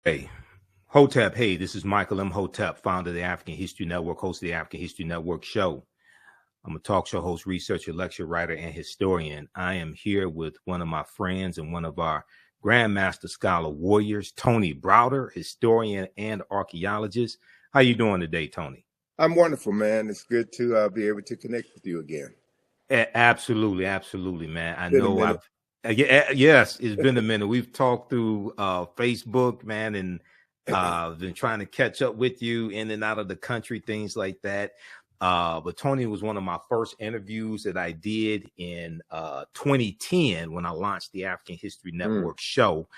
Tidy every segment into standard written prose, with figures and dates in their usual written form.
Hey, Hotep, hey, this is Michael Imhotep, founder of the African History Network, host of the African History Network show. I'm a talk show host, researcher, lecturer, writer, and historian. I am here with one of my friends and one of our Grandmaster Scholar warriors, Tony Browder, historian and archaeologist. How you doing today, Tony? I'm wonderful, man. It's good to be able to connect with you again. Absolutely, man. I know yes, it's been a minute. We've talked through Facebook, man, and been trying to catch up with you in and out of the country, things like that. But Tony was one of my first interviews that I did in 2010 when I launched the African History Network show.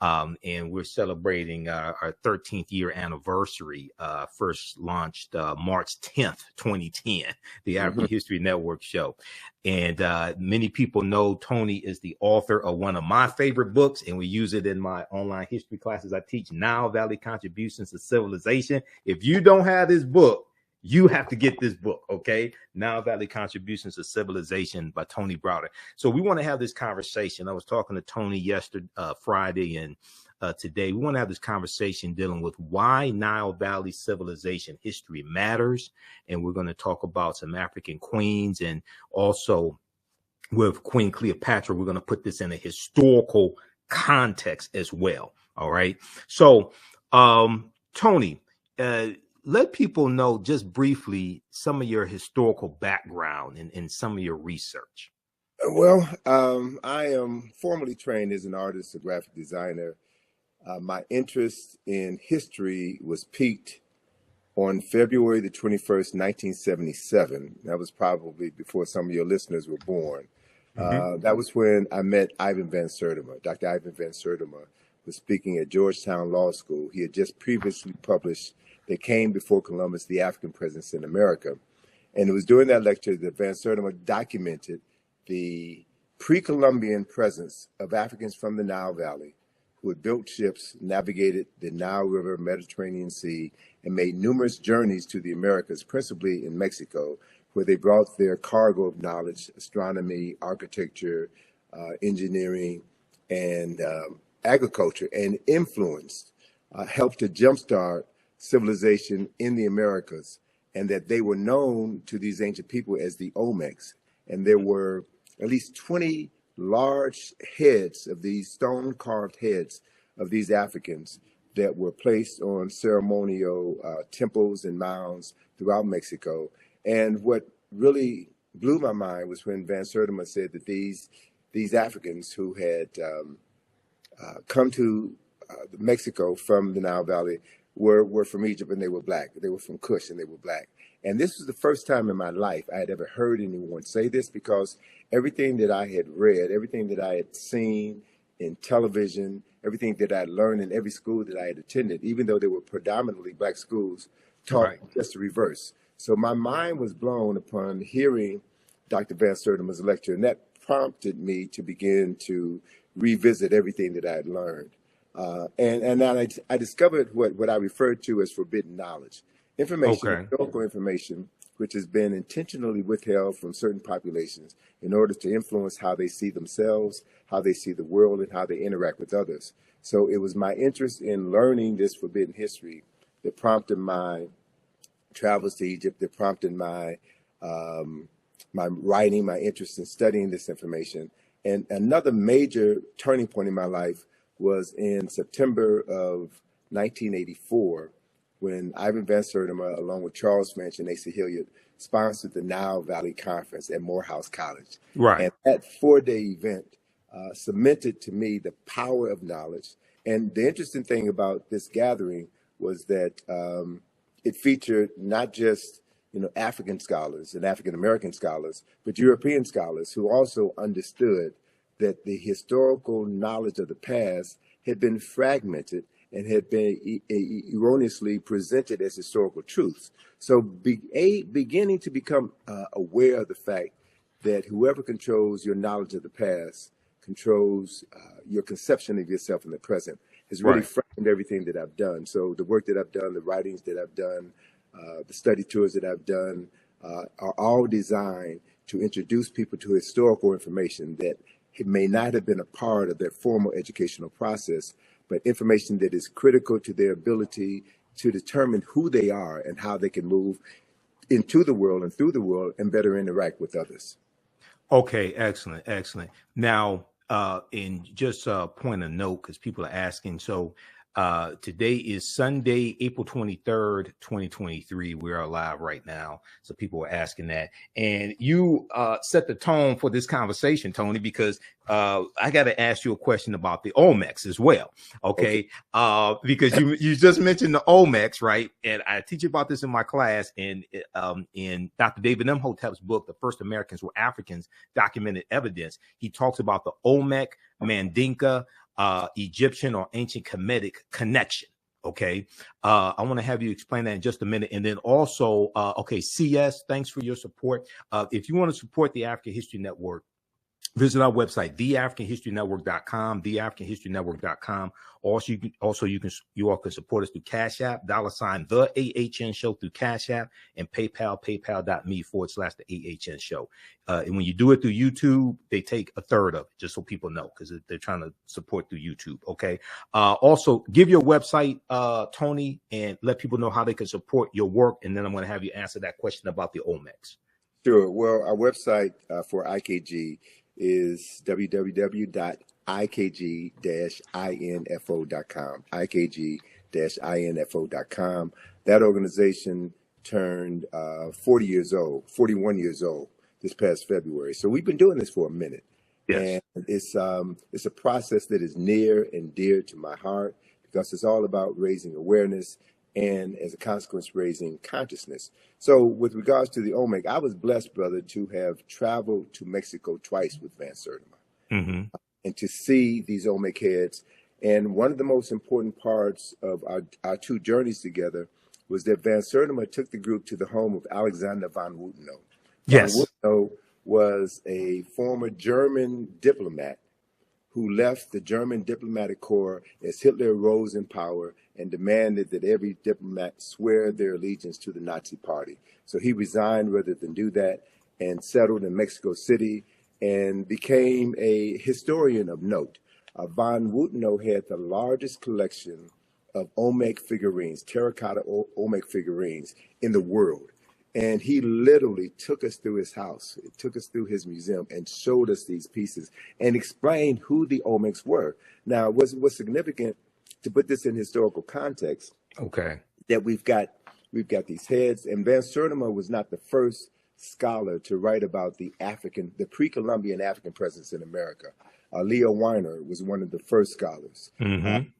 And we're celebrating our 13th year anniversary, first launched March 10th, 2010, the African History Network show. And many people know Tony is the author of one of my favorite books, and we use it in my online history classes. I teach Nile Valley Contributions to Civilization. If you don't have this book, you have to get this book, okay? Nile Valley Contributions to Civilization by Tony Browder. So we want to have this conversation. I was talking to Tony yesterday, Friday, and today. We want to have this conversation dealing with why Nile Valley civilization history matters. And we're going to talk about some African queens, and also with Queen Cleopatra, we're going to put this in a historical context as well. All right. So, Tony, let people know just briefly some of your historical background and some of your research. Well, I am formally trained as an artist, a graphic designer. My interest in history was piqued on February the 21st, 1977. That was probably before some of your listeners were born. That was when I met Ivan Van Sertima. Dr. Ivan Van Sertima was speaking at Georgetown Law School. He had just previously published They Came Before Columbus, the African Presence in America. And it was during that lecture that Van Sertima documented the pre-Columbian presence of Africans from the Nile Valley who had built ships, navigated the Nile River, Mediterranean Sea, and made numerous journeys to the Americas, principally in Mexico, where they brought their cargo of knowledge, astronomy, architecture, engineering, and agriculture, and influenced, helped to jumpstart civilization in the Americas, and that they were known to these ancient people as the Olmecs. And there were at least 20 large heads of these stone-carved heads of these Africans that were placed on ceremonial temples and mounds throughout Mexico. And what really blew my mind was when Van Sertima said that these Africans who had come to Mexico from the Nile Valley were from Egypt, and they were black. They were from Kush, and they were black. And this was the first time in my life I had ever heard anyone say this, because everything that I had read, everything that I had seen in television, everything that I had learned in every school that I had attended, even though they were predominantly black schools, taught just the reverse. So my mind was blown upon hearing Dr. Van Sertima's lecture, and that prompted me to begin to revisit everything that I had learned. And then I discovered what I referred to as forbidden knowledge. Information, historical information, which has been intentionally withheld from certain populations in order to influence how they see themselves, how they see the world, and how they interact with others. So it was my interest in learning this forbidden history that prompted my travels to Egypt, that prompted my my writing, my interest in studying this information. And another major turning point in my life was in September of 1984, when Ivan Van Sertima, along with Charles Finch and Asa Hilliard, sponsored the Nile Valley Conference at Morehouse College. And that 4-day event cemented to me the power of knowledge. And the interesting thing about this gathering was that it featured not just African scholars and African American scholars, but European scholars who also understood that the historical knowledge of the past had been fragmented and had been erroneously presented as historical truths. So beginning to become aware of the fact that whoever controls your knowledge of the past controls your conception of yourself in the present has really framed everything that I've done. So the work that I've done, the writings that I've done, the study tours that I've done are all designed to introduce people to historical information that it may not have been a part of their formal educational process, but information that is critical to their ability to determine who they are and how they can move into the world and through the world and better interact with others. Okay, excellent, excellent. Now, in just a point of note, because people are asking, so today is Sunday, April 23rd, 2023. We are live right now. So people are asking that. And you set the tone for this conversation, Tony, because I got to ask you a question about the Olmecs as well. Okay. Because you just mentioned the Olmecs, right? And I teach about this in my class. And in Dr. David Imhotep's book, The First Americans Were Africans, Documented Evidence, he talks about the Olmec, Mandinka, Egyptian or ancient Kemetic connection. Okay. I want to have you explain that in just a minute. And then also, okay, CS, thanks for your support. If you want to support the African History Network, visit our website, theafricanhistorynetwork.com, theafricanhistorynetwork.com. Also, you all can support us through Cash App, $ the AHN Show through Cash App, and PayPal, paypal.me/the AHN Show. And when you do it through YouTube, they take a third of it, just so people know, because they're trying to support through YouTube. Okay. Also, give your website, Tony, and let people know how they can support your work. And then I'm going to have you answer that question about the Olmecs. Sure. Well, our website for IKG is www.ikg-info.com, ikg-info.com. That organization turned 41 years old this past February. So we've been doing this for a minute. Yes. And it's a process that is near and dear to my heart because it's all about raising awareness and, as a consequence, raising consciousness. So with regards to the Olmec, I was blessed, brother, to have traveled to Mexico twice with Van Sertima and to see these Olmec heads. And one of the most important parts of our two journeys together was that Van Sertima took the group to the home of Alexander von Wutenow. Yes. Von Wutenow was a former German diplomat who left the German diplomatic corps as Hitler rose in power and demanded that every diplomat swear their allegiance to the Nazi party. So he resigned rather than do that and settled in Mexico City and became a historian of note. Von Wutenow had the largest collection of Olmec figurines, terracotta Olmec figurines in the world. And he literally took us through his house, took us through his museum and showed us these pieces and explained who the Olmecs were. Now, what's significant, to put this in historical context, that we've got these heads, and Van Sertima was not the first scholar to write about the pre-Columbian African presence in America. Leo Weiner was one of the first scholars. And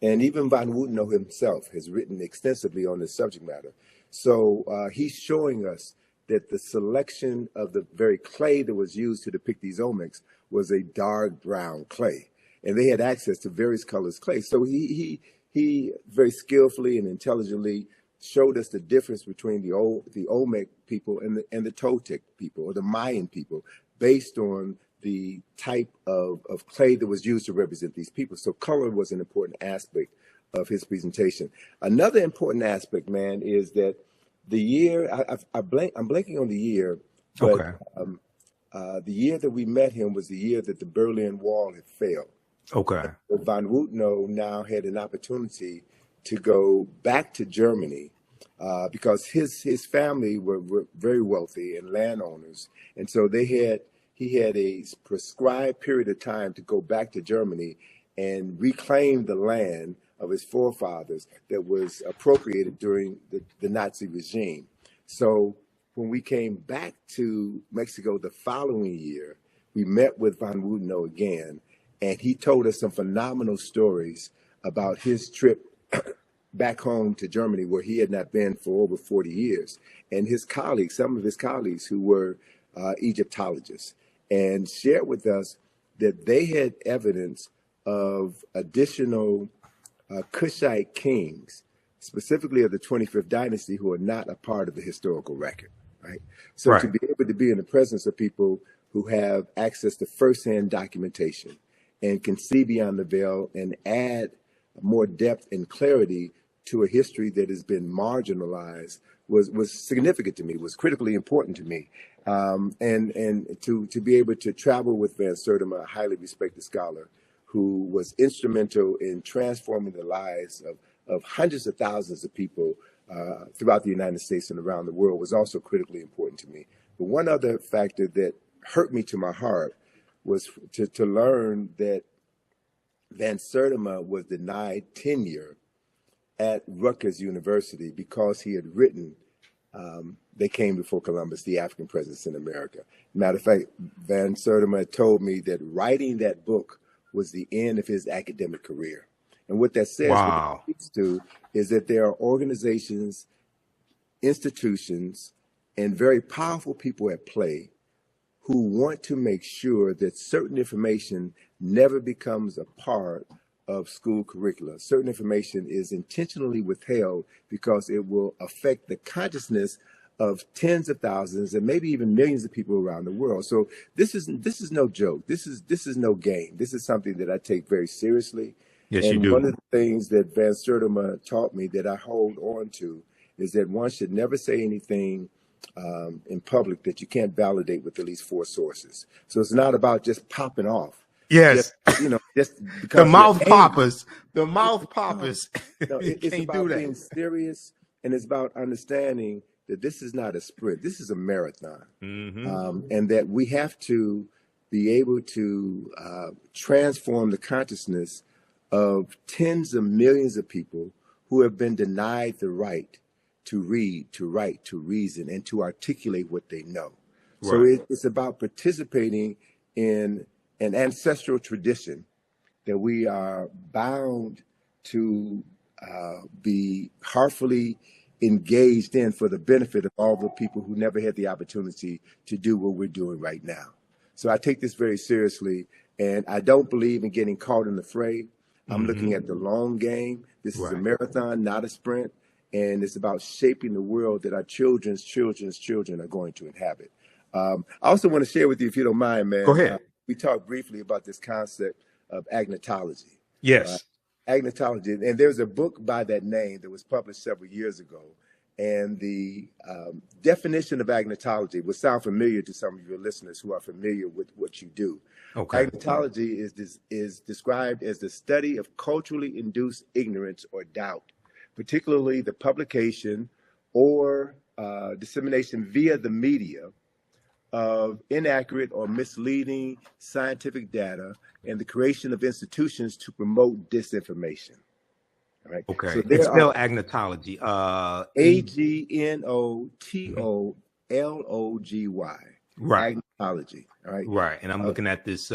even Von Wutenow himself has written extensively on this subject matter. So he's showing us that the selection of the very clay that was used to depict these Olmecs was a dark brown clay. And they had access to various colors clay. So he very skillfully and intelligently showed us the difference between the Olmec people and the Toltec people or the Mayan people based on the type of clay that was used to represent these people. So color was an important aspect of his presentation. Another important aspect, man, is that the year, I'm blanking on the year, but the year that we met him was the year that the Berlin Wall had failed. Von Wutenow now had an opportunity to go back to Germany because his family were very wealthy and landowners. And so he had a prescribed period of time to go back to Germany and reclaim the land of his forefathers that was appropriated during the Nazi regime. So when we came back to Mexico the following year, we met with Von Wutenow again, and he told us some phenomenal stories about his trip back home to Germany, where he had not been for over 40 years. And his colleagues, some of his colleagues who were Egyptologists, and shared with us that they had evidence of additional Kushite kings, specifically of the 25th dynasty, who are not a part of the historical record, right? So to be able to be in the presence of people who have access to firsthand documentation and can see beyond the veil and add more depth and clarity to a history that has been marginalized was significant to me, was critically important to me. And to be able to travel with Van Sertima, a highly respected scholar, who was instrumental in transforming the lives of hundreds of thousands of people throughout the United States and around the world, was also critically important to me. But one other factor that hurt me to my heart was to learn that Van Sertima was denied tenure at Rutgers University because he had written They Came Before Columbus, the African Presence in America. Matter of fact, Van Sertima told me that writing that book was the end of his academic career. And what that says, wow, what it speaks to, is that there are organizations, institutions, and very powerful people at play who want to make sure that certain information never becomes a part of school curricula. Certain information is intentionally withheld because it will affect the consciousness of tens of thousands and maybe even millions of people around the world. So this is no joke. This is no game. This is something that I take very seriously. Yes, and you do. One of the things that Van Sertima taught me that I hold on to is that one should never say anything in public that you can't validate with at least 4 sources. So it's not about just popping off. Yes, just because the mouth poppers. The mouth poppers. No, it's about being serious, and it's about understanding that this is not a sprint. This is a marathon, and that we have to be able to transform the consciousness of tens of millions of people who have been denied the right to read, to write, to reason, and to articulate what they know. Right. So it's about participating in an ancestral tradition that we are bound to be heartfully engaged in for the benefit of all the people who never had the opportunity to do what we're doing right now. So I take this very seriously, and I don't believe in getting caught in the fray. I'm looking at the long game. This is a marathon, not a sprint. And it's about shaping the world that our children's children are going to inhabit. I also want to share with you, if you don't mind, man. Go ahead. We talked briefly about this concept of agnotology. Yes. Agnotology. And there's a book by that name that was published several years ago. And the definition of agnotology will sound familiar to some of your listeners who are familiar with what you do. Okay. Agnotology is described as the study of culturally induced ignorance or doubt, particularly the publication or dissemination via the media of inaccurate or misleading scientific data, and the creation of institutions to promote disinformation. All right. Okay. So it's spelled agnotology. Agnotology. Right. Agnotology. All right. Right. And I'm looking at this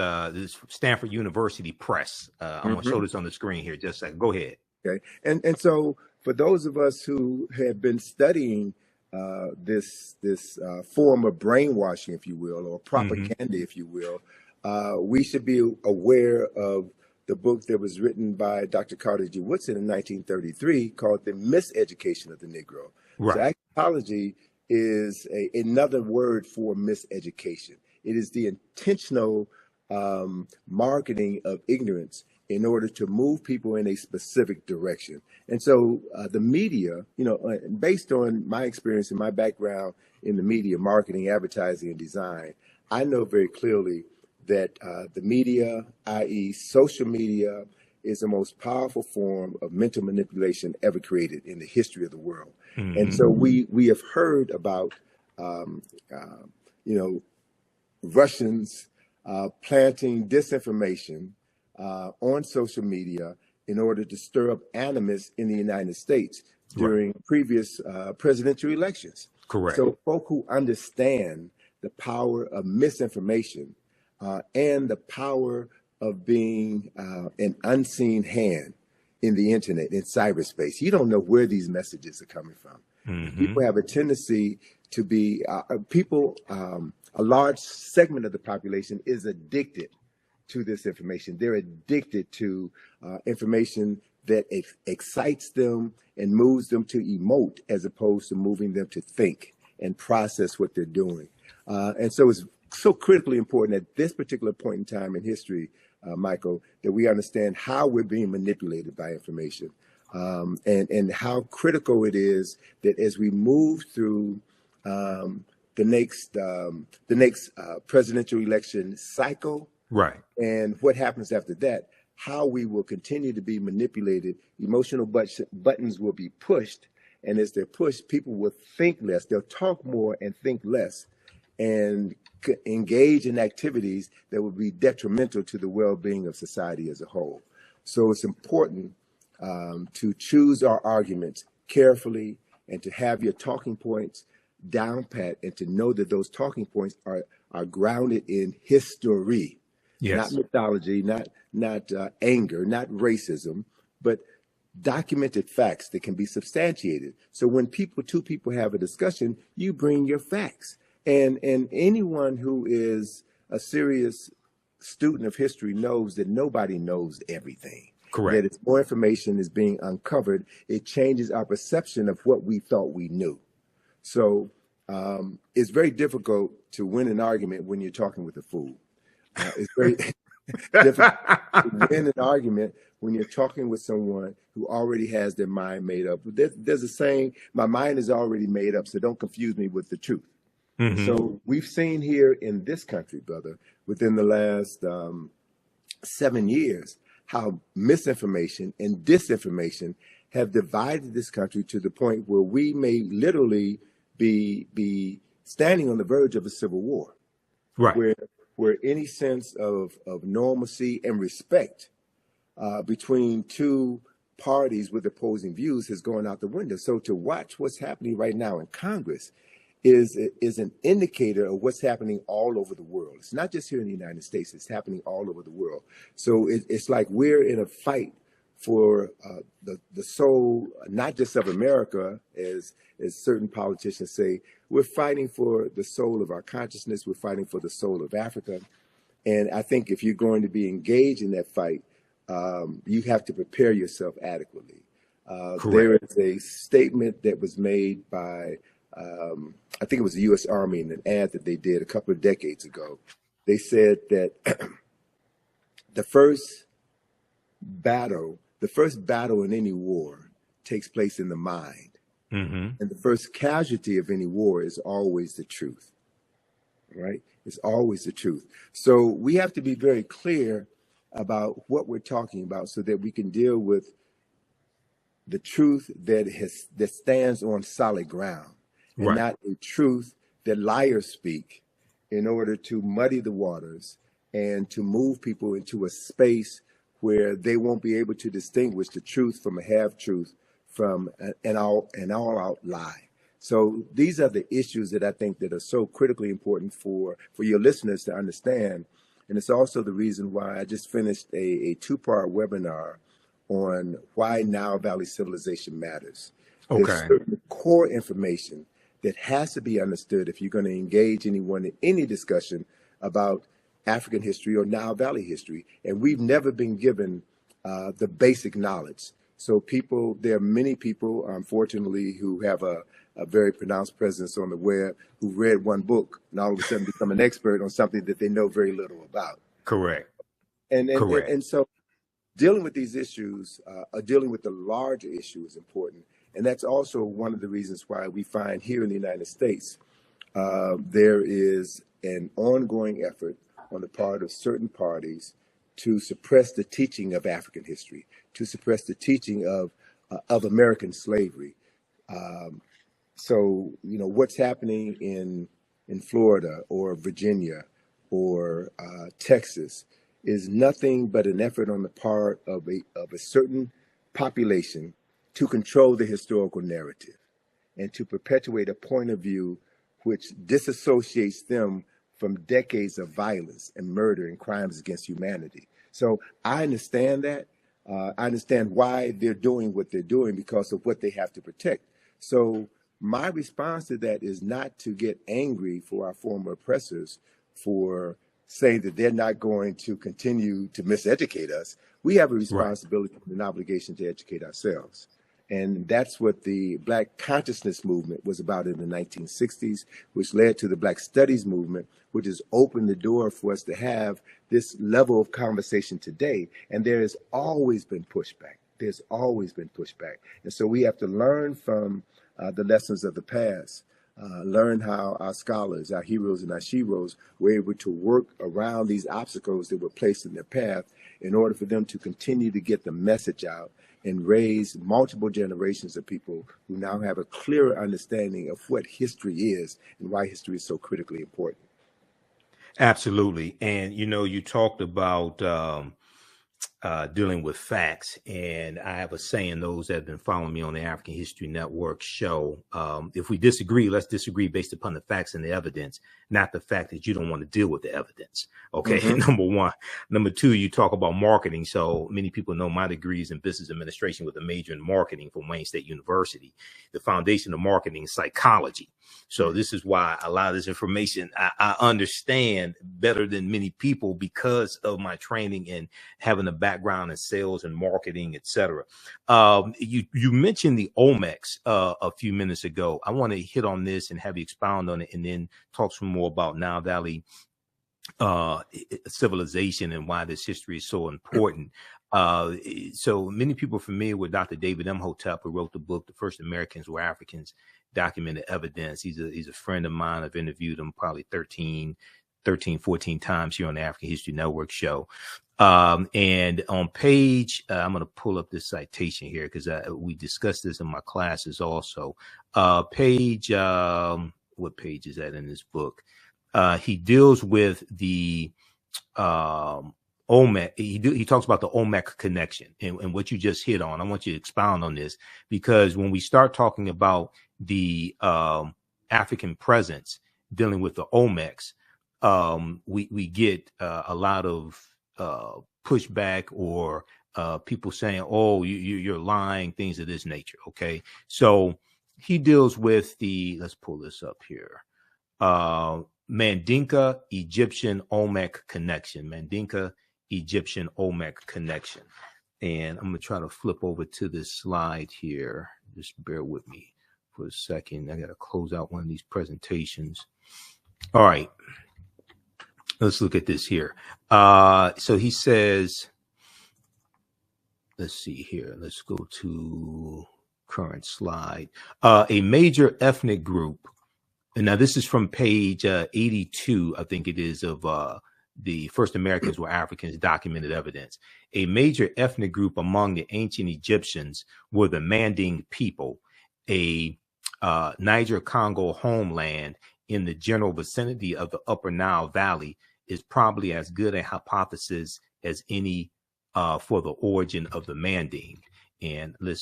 Stanford University Press. I'm going to show this on the screen here. Just a second. Go ahead. Okay. And so for those of us who have been studying this form of brainwashing, if you will, or propaganda, if you will, we should be aware of the book that was written by Dr. Carter G. Woodson in 1933 called The Miseducation of the Negro. Right. So agnotology is another word for miseducation. It is the intentional marketing of ignorance in order to move people in a specific direction. And so the media, based on my experience and my background in the media, marketing, advertising, and design, I know very clearly that the media, i.e. social media, is the most powerful form of mental manipulation ever created in the history of the world. And so we have heard about, Russians planting disinformation on social media in order to stir up animus in the United States during previous presidential elections. Correct. So folk who understand the power of misinformation and the power of being an unseen hand in the internet, in cyberspace. You don't know where these messages are coming from. People have a tendency to be, a large segment of the population is addicted to this information. They're addicted to information that excites them and moves them to emote as opposed to moving them to think and process what they're doing. And so it's so critically important at this particular point in time in history, Michael, that we understand how we're being manipulated by information, and how critical it is that as we move through the next presidential election cycle, right, and what happens after that, how we will continue to be manipulated. Emotional buttons will be pushed. And as they're pushed, people will think less. They'll talk more and think less, and engage in activities that will be detrimental to the well-being of society as a whole. So it's important to choose our arguments carefully and to have your talking points down pat, and to know that those talking points are grounded in history, yes, not mythology, not anger, not racism, but documented facts that can be substantiated. So when two people have a discussion, you bring your facts. And anyone who is a serious student of history knows that nobody knows everything. correct. That as more information is being uncovered, it changes our perception of what we thought we knew. So it's very difficult to win an argument when you're talking with a fool. It's very difficult to win an argument when you're talking with someone who already has their mind made up. There's a saying, my mind is already made up, so don't confuse me with the truth. Mm-hmm. So we've seen here in this country, brother, within the last 7 years, how misinformation and disinformation have divided this country to the point where we may literally be standing on the verge of a civil war, right? Where any sense of normalcy and respect between two parties with opposing views has gone out the window. So to watch what's happening right now in Congress is an indicator of what's happening all over the world. It's not just here in the United States, it's happening all over the world. So it's like we're in a fight for the soul, not just of America, as certain politicians say. We're fighting for the soul of our consciousness. We're fighting for the soul of Africa. And I think if you're going to be engaged in that fight, you have to prepare yourself adequately. There is a statement that was made by, I think it was the U.S. Army, in an ad that they did a couple of decades ago. They said that the first battle in any war takes place in the mind. Mm-hmm. And the first casualty of any war is always the truth, right? It's always the truth. So we have to be very clear about what we're talking about so that we can deal with the truth that stands on solid ground, and right, not a truth that liars speak in order to muddy the waters and to move people into a space where they won't be able to distinguish the truth from a half-truth, from an all-out lie. So these are the issues that I think that are so critically important for your listeners to understand. And it's also the reason why I just finished a 2-part webinar on why Nile Valley civilization matters. Okay. There's certain core information that has to be understood if you're going to engage anyone in any discussion about African history or Nile Valley history. And we've never been given the basic knowledge. So there are many people, unfortunately, who have a very pronounced presence on the web, who read one book and all of a sudden become an expert on something that they know very little about. Correct. Correct. And so dealing with these issues, dealing with the larger issue is important. And that's also one of the reasons why we find here in the United States, there is an ongoing effort on the part of certain parties to suppress the teaching of African history, to suppress the teaching of American slavery. So, what's happening in Florida or Virginia or Texas is nothing but an effort on the part of a certain population to control the historical narrative and to perpetuate a point of view which disassociates them from decades of violence and murder and crimes against humanity. So I understand that. I understand why they're doing what they're doing, because of what they have to protect. So my response to that is not to get angry for our former oppressors for saying that they're not going to continue to miseducate us. We have a responsibility and an obligation to educate ourselves. And that's what the Black consciousness movement was about in the 1960s, which led to the Black studies movement, which has opened the door for us to have this level of conversation today. And there has always been pushback. There's always been pushback. And so we have to learn from the lessons of the past. learn how our scholars, our heroes and our sheroes were able to work around these obstacles that were placed in their path in order for them to continue to get the message out and raise multiple generations of people who now have a clearer understanding of what history is and why history is so critically important. Absolutely. And, you talked about dealing with facts. And I have a saying, those that have been following me on the African History Network show, if we disagree, let's disagree based upon the facts and the evidence, not the fact that you don't want to deal with the evidence. Okay. Mm-hmm. Number one. Number two, you talk about marketing. So many people know my degree is in business administration with a major in marketing from Wayne State University. The foundation of marketing is psychology. So this is why a lot of this information I understand better than many people because of my training and having a background in sales and marketing, et cetera. You mentioned the Olmecs a few minutes ago. I want to hit on this and have you expound on it and then talk some more about Nile Valley civilization and why this history is so important. So many people are familiar with Dr. David Imhotep, who wrote the book, The First Americans Were Africans, Documented Evidence. He's a friend of mine. I've interviewed him probably 14 times here on the African History Network show. And on page, I'm going to pull up this citation here because we discussed this in my classes also. What page is that in this book? He deals with the Olmec. He talks about the Olmec connection and what you just hit on. I want you to expound on this because when we start talking about the African presence dealing with the Olmecs, we get a lot of pushback or people saying, "Oh, you're lying," things of this nature. Okay, so he deals with let's pull this up here. Mandinka Egyptian Olmec connection. Mandinka Egyptian Olmec connection. And I'm going to try to flip over to this slide here. Just bear with me for a second. I got to close out one of these presentations. All right. Let's look at this here. So he says, let's see here. Let's go to current slide. A major ethnic group. And now this is from page 82, I think it is, of the First Americans Were Africans, Documented Evidence. A major ethnic group among the ancient Egyptians were the Manding people, a Niger-Congo homeland in the general vicinity of the Upper Nile Valley is probably as good a hypothesis as any for the origin of the Manding. And let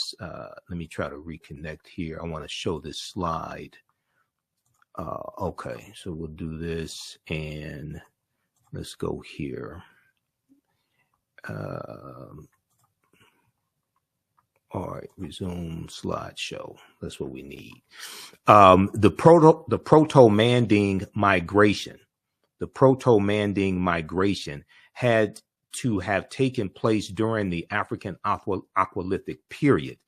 me try to reconnect here. I want to show this slide. Okay, so we'll do this and let's go here. All right, resume slideshow. That's what we need. The Proto-Manding migration. The Proto-Manding migration had to have taken place during the African Aqualithic period.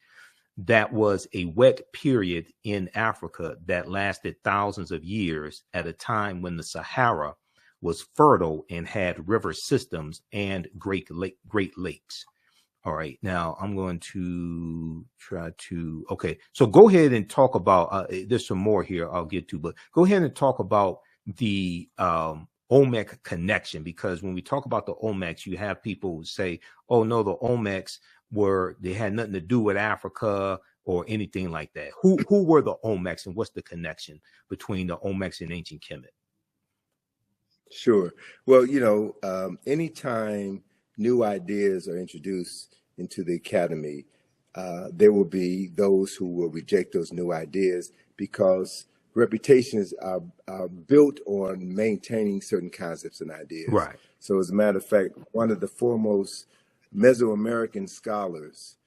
That was a wet period in Africa that lasted thousands of years at a time when the Sahara was fertile and had river systems and great lakes. All right, now I'm going to try to, okay, so go ahead and talk about, there's some more here I'll get to, but go ahead and talk about the Olmec connection, because when we talk about the Olmecs, you have people who say, oh no, the Olmecs they had nothing to do with Africa or anything like that. Who were the Olmecs and what's the connection between the Olmecs and ancient Kemet? Sure. Well, anytime new ideas are introduced into the academy, there will be those who will reject those new ideas because reputations are built on maintaining certain concepts and ideas. Right. So as a matter of fact, one of the foremost Mesoamerican scholars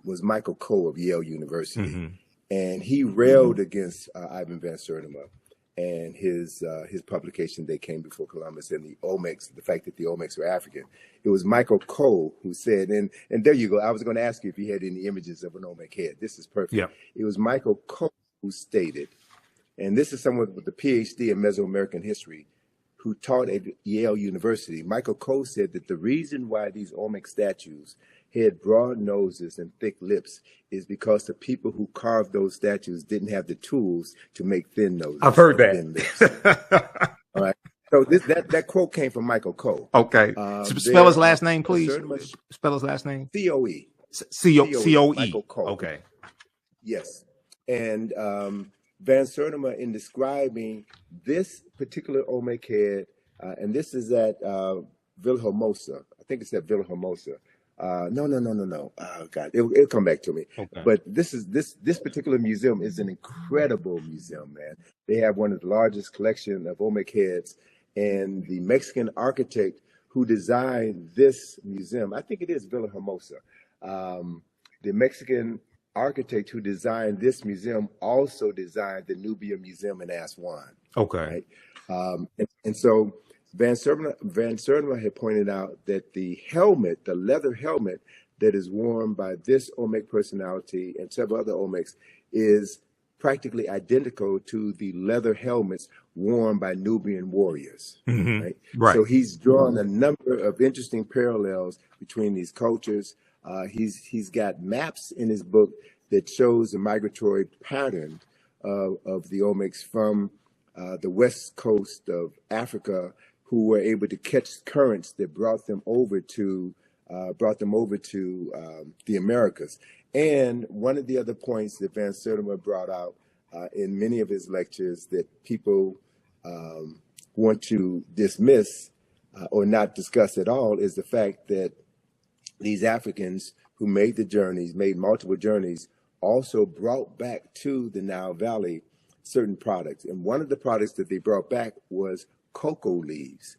was Michael Coe of Yale University. Mm-hmm. And he railed against Ivan Van Sertima and his publication, They Came Before Columbus, and the Olmecs, the fact that the Olmecs were African. It was Michael Coe who said, and there you go. I was going to ask you if you had any images of an Olmec head. This is perfect. Yeah. It was Michael Coe who stated, and this is someone with a PhD in Mesoamerican history, who taught at Yale University. Michael Coe said that the reason why these Olmec statues had broad noses and thick lips is because the people who carved those statues didn't have the tools to make thin noses. I've heard that. Thin lips. All right. So that quote came from Michael Coe. Okay. Spell his last name, please. Spell his last name. C-O-E. C-O-E. Michael Coe. Okay. Yes. And Van Sertima, in describing this particular Olmec head, and this is at Villahermosa. I think it's at Villahermosa. No. Oh, God, it'll come back to me. Okay. But this particular museum is an incredible museum, man. They have one of the largest collection of Olmec heads, and the Mexican architect who designed this museum, I think it is Villahermosa. The Mexican architect who designed this museum also designed the Nubia Museum in Aswan. Okay. Right? And so Van Sertima had pointed out that the helmet, the leather helmet that is worn by this Olmec personality and several other Olmecs is practically identical to the leather helmets worn by Nubian warriors. Mm-hmm. Right? So he's drawn a number of interesting parallels between these cultures. He's got maps in his book that shows the migratory pattern of the Olmecs from the west coast of Africa, who were able to catch currents that brought them over to the Americas. And one of the other points that Van Sertima brought out in many of his lectures that people want to dismiss or not discuss at all is the fact that these Africans who made the journeys, made multiple journeys, also brought back to the Nile Valley certain products. And one of the products that they brought back was cocoa leaves.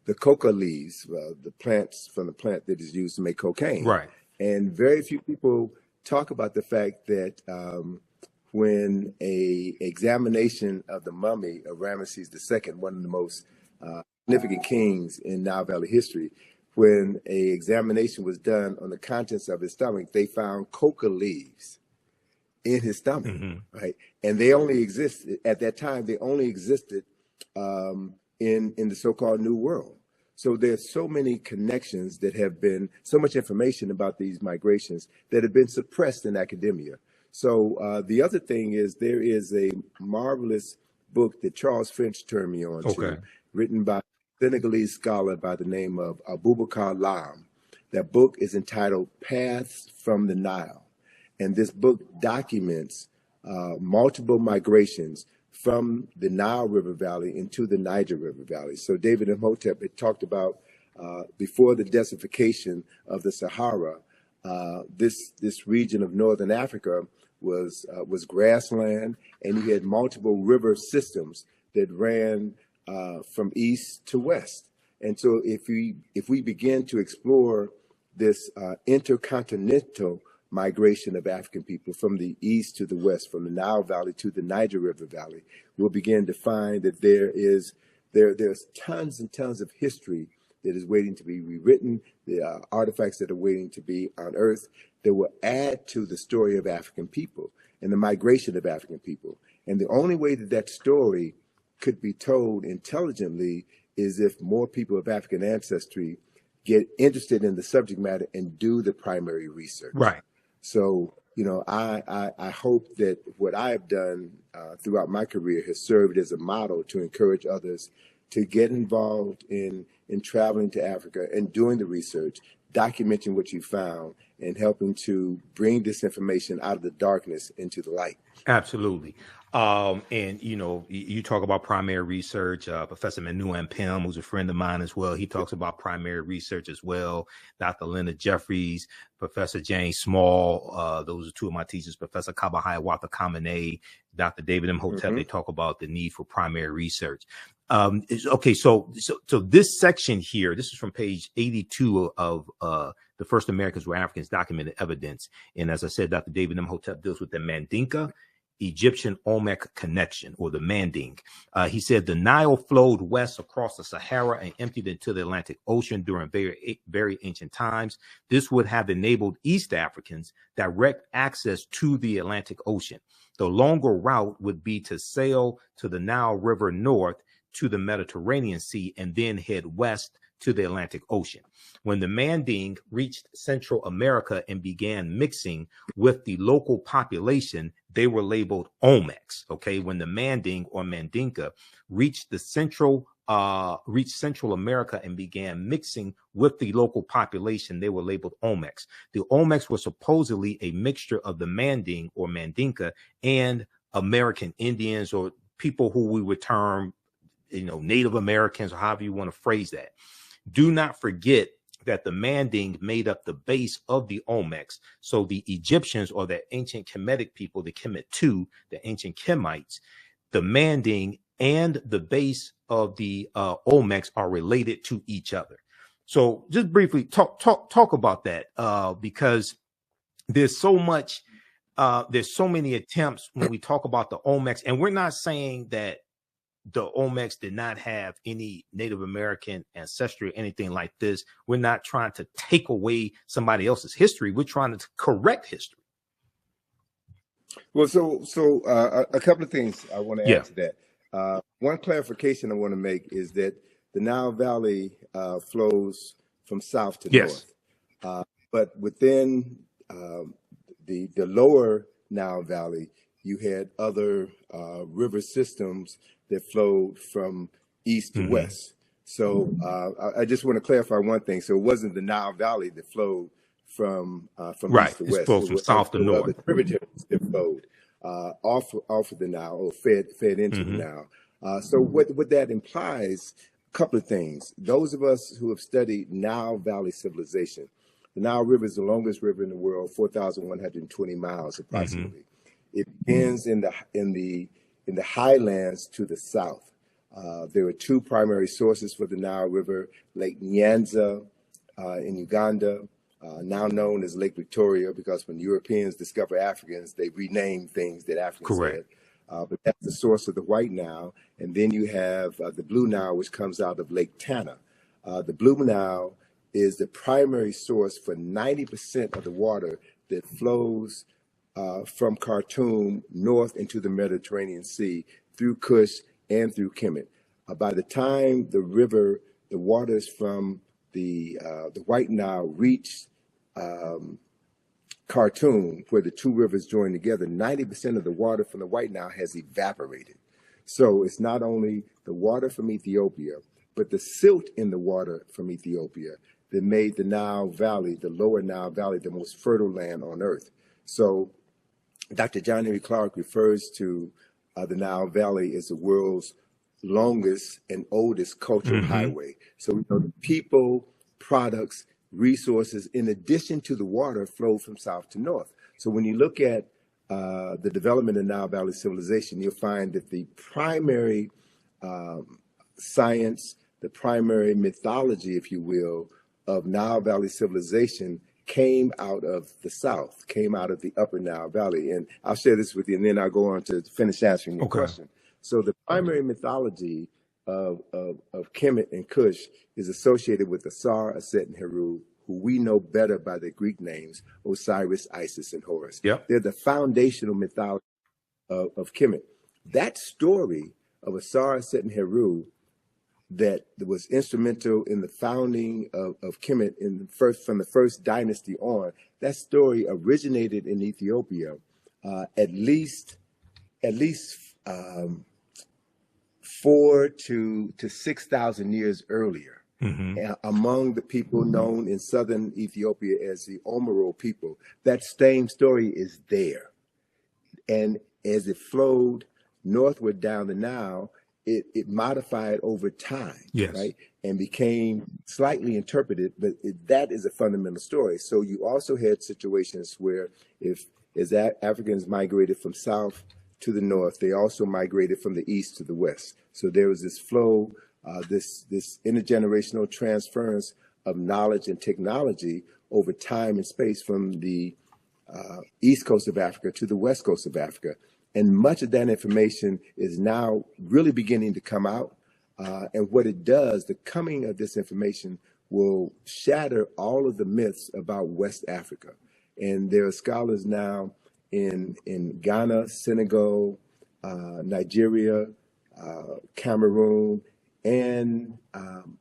The coca leaves, the plants from the plant that is used to make cocaine. Right. And very few people talk about the fact that when a examination of the mummy of Ramesses II, one of the most significant kings in Nile Valley history, when a examination was done on the contents of his stomach, they found coca leaves in his stomach, right? And they only existed at that time. They only existed in the so-called New World. So there's so many connections that have been, so much information about these migrations that have been suppressed in academia. So the other thing is there is a marvelous book that Charles Finch turned me on to, written by a Senegalese scholar by the name of Abubakar Lam. That book is entitled Paths from the Nile. And this book documents multiple migrations from the Nile River Valley into the Niger River Valley. So David Imhotep had talked about before the desertification of the Sahara, this region of northern Africa was grassland, and you had multiple river systems that ran from east to west. And so if we begin to explore this intercontinental migration of African people from the east to the west, from the Nile Valley to the Niger River Valley, we'll begin to find that there's tons and tons of history that is waiting to be rewritten, the artifacts that are waiting to be unearthed that will add to the story of African people and the migration of African people. And the only way that that story could be told intelligently is if more people of African ancestry get interested in the subject matter and do the primary research. Right. So, you know, I hope that what I have done throughout my career has served as a model to encourage others to get involved in traveling to Africa and doing the research, documenting what you found, and helping to bring this information out of the darkness into the light. Absolutely. And, you know, you talk about primary research. Professor Manu Pim, who's a friend of mine as well, he talks about primary research as well. Dr. Leonard Jeffries, Professor James Small, those are two of my teachers, Professor Kabahaya Wata Kamene, Dr. David Imhotep, they talk about the need for primary research. Okay, so this section here, this is from page 82 of The First Americans Were Africans, Documented Evidence. And as I said, Dr. David Imhotep deals with the Mandinka Egyptian Olmec connection, or the Manding. He said the Nile flowed west across the Sahara and emptied into the Atlantic Ocean during very ancient times. This would have enabled East Africans direct access to the Atlantic Ocean. The longer route would be to sail to the Nile River north to the Mediterranean Sea and then head west to the Atlantic Ocean. When the Manding reached Central America and began mixing with the local population, they were labeled Olmecs. Okay, when the Manding or Mandinka reached Central America and began mixing with the local population, they were labeled Olmecs. The Olmecs were supposedly a mixture of the Manding or Mandinka and American Indians, or people who we would term, Native Americans, or however you want to phrase that. Do not forget that the Manding made up the base of the Olmecs. So the Egyptians, or the ancient Kemetic people, the Kemet II, the ancient Kemites, the Manding and the base of the Olmecs are related to each other. So just briefly talk about that, because there's so much, there's so many attempts when we talk about the Olmecs, and we're not saying that the Olmecs did not have any Native American ancestry or anything like this. We're not trying to take away somebody else's history. We're trying to correct history. Well, so a couple of things I want to add to that. One clarification I want to make is that the Nile Valley flows from south to north, but within the lower Nile Valley, you had other river systems that flowed from east to west. So I just want to clarify one thing. So it wasn't the Nile Valley that flowed from east to west. It flows from south to north. The tributaries that flowed off of the Nile, or fed into the Nile. So what that implies, a couple of things. Those of us who have studied Nile Valley civilization, the Nile River is the longest river in the world, 4,120 miles approximately. It begins in the highlands to the south. There are two primary sources for the Nile River: Lake Nyanza in Uganda, now known as Lake Victoria, because when Europeans discover Africans, they rename things that Africans had. But that's the source of the White Nile. And then you have the Blue Nile, which comes out of Lake Tana. The Blue Nile is the primary source for 90% of the water that flows from Khartoum north into the Mediterranean Sea through Kush and through Kemet. By the time the waters from the White Nile reach Khartoum, where the two rivers join together, 90% of the water from the White Nile has evaporated. So it's not only the water from Ethiopia, but the silt in the water from Ethiopia that made the Nile Valley, the lower Nile Valley, the most fertile land on earth. So Dr. John Henry Clark refers to the Nile Valley as the world's longest and oldest cultural highway. So we know the people, products, resources, in addition to the water, flow from south to north. So when you look at the development of Nile Valley civilization, you'll find that the primary science, the primary mythology, if you will, of Nile Valley civilization came out of the south, came out of the upper Nile Valley. And I'll share this with you, and then I'll go on to finish answering your question. So the primary mythology of Kemet and Kush is associated with Asar, Aset, and Heru, who we know better by their Greek names, Osiris, Isis, and Horus. They're the foundational mythology of Kemet. That story of Asar, Aset, and Heru that was instrumental in the founding of Kemet from the first dynasty on, that story originated in Ethiopia at least 4,000 to 6,000 years earlier, among the people known in southern Ethiopia as the Omoro people. That same story is there. And as it flowed northward down the Nile, it modified over time, right? And became slightly interpreted, but that is a fundamental story. So you also had situations where as Africans migrated from south to the north, they also migrated from the east to the west. So there was this flow, this intergenerational transference of knowledge and technology over time and space from the east coast of Africa to the west coast of Africa. And much of that information is now really beginning to come out. And what it does, the coming of this information will shatter all of the myths about West Africa. And there are scholars now in Ghana, Senegal, Nigeria, Cameroon, and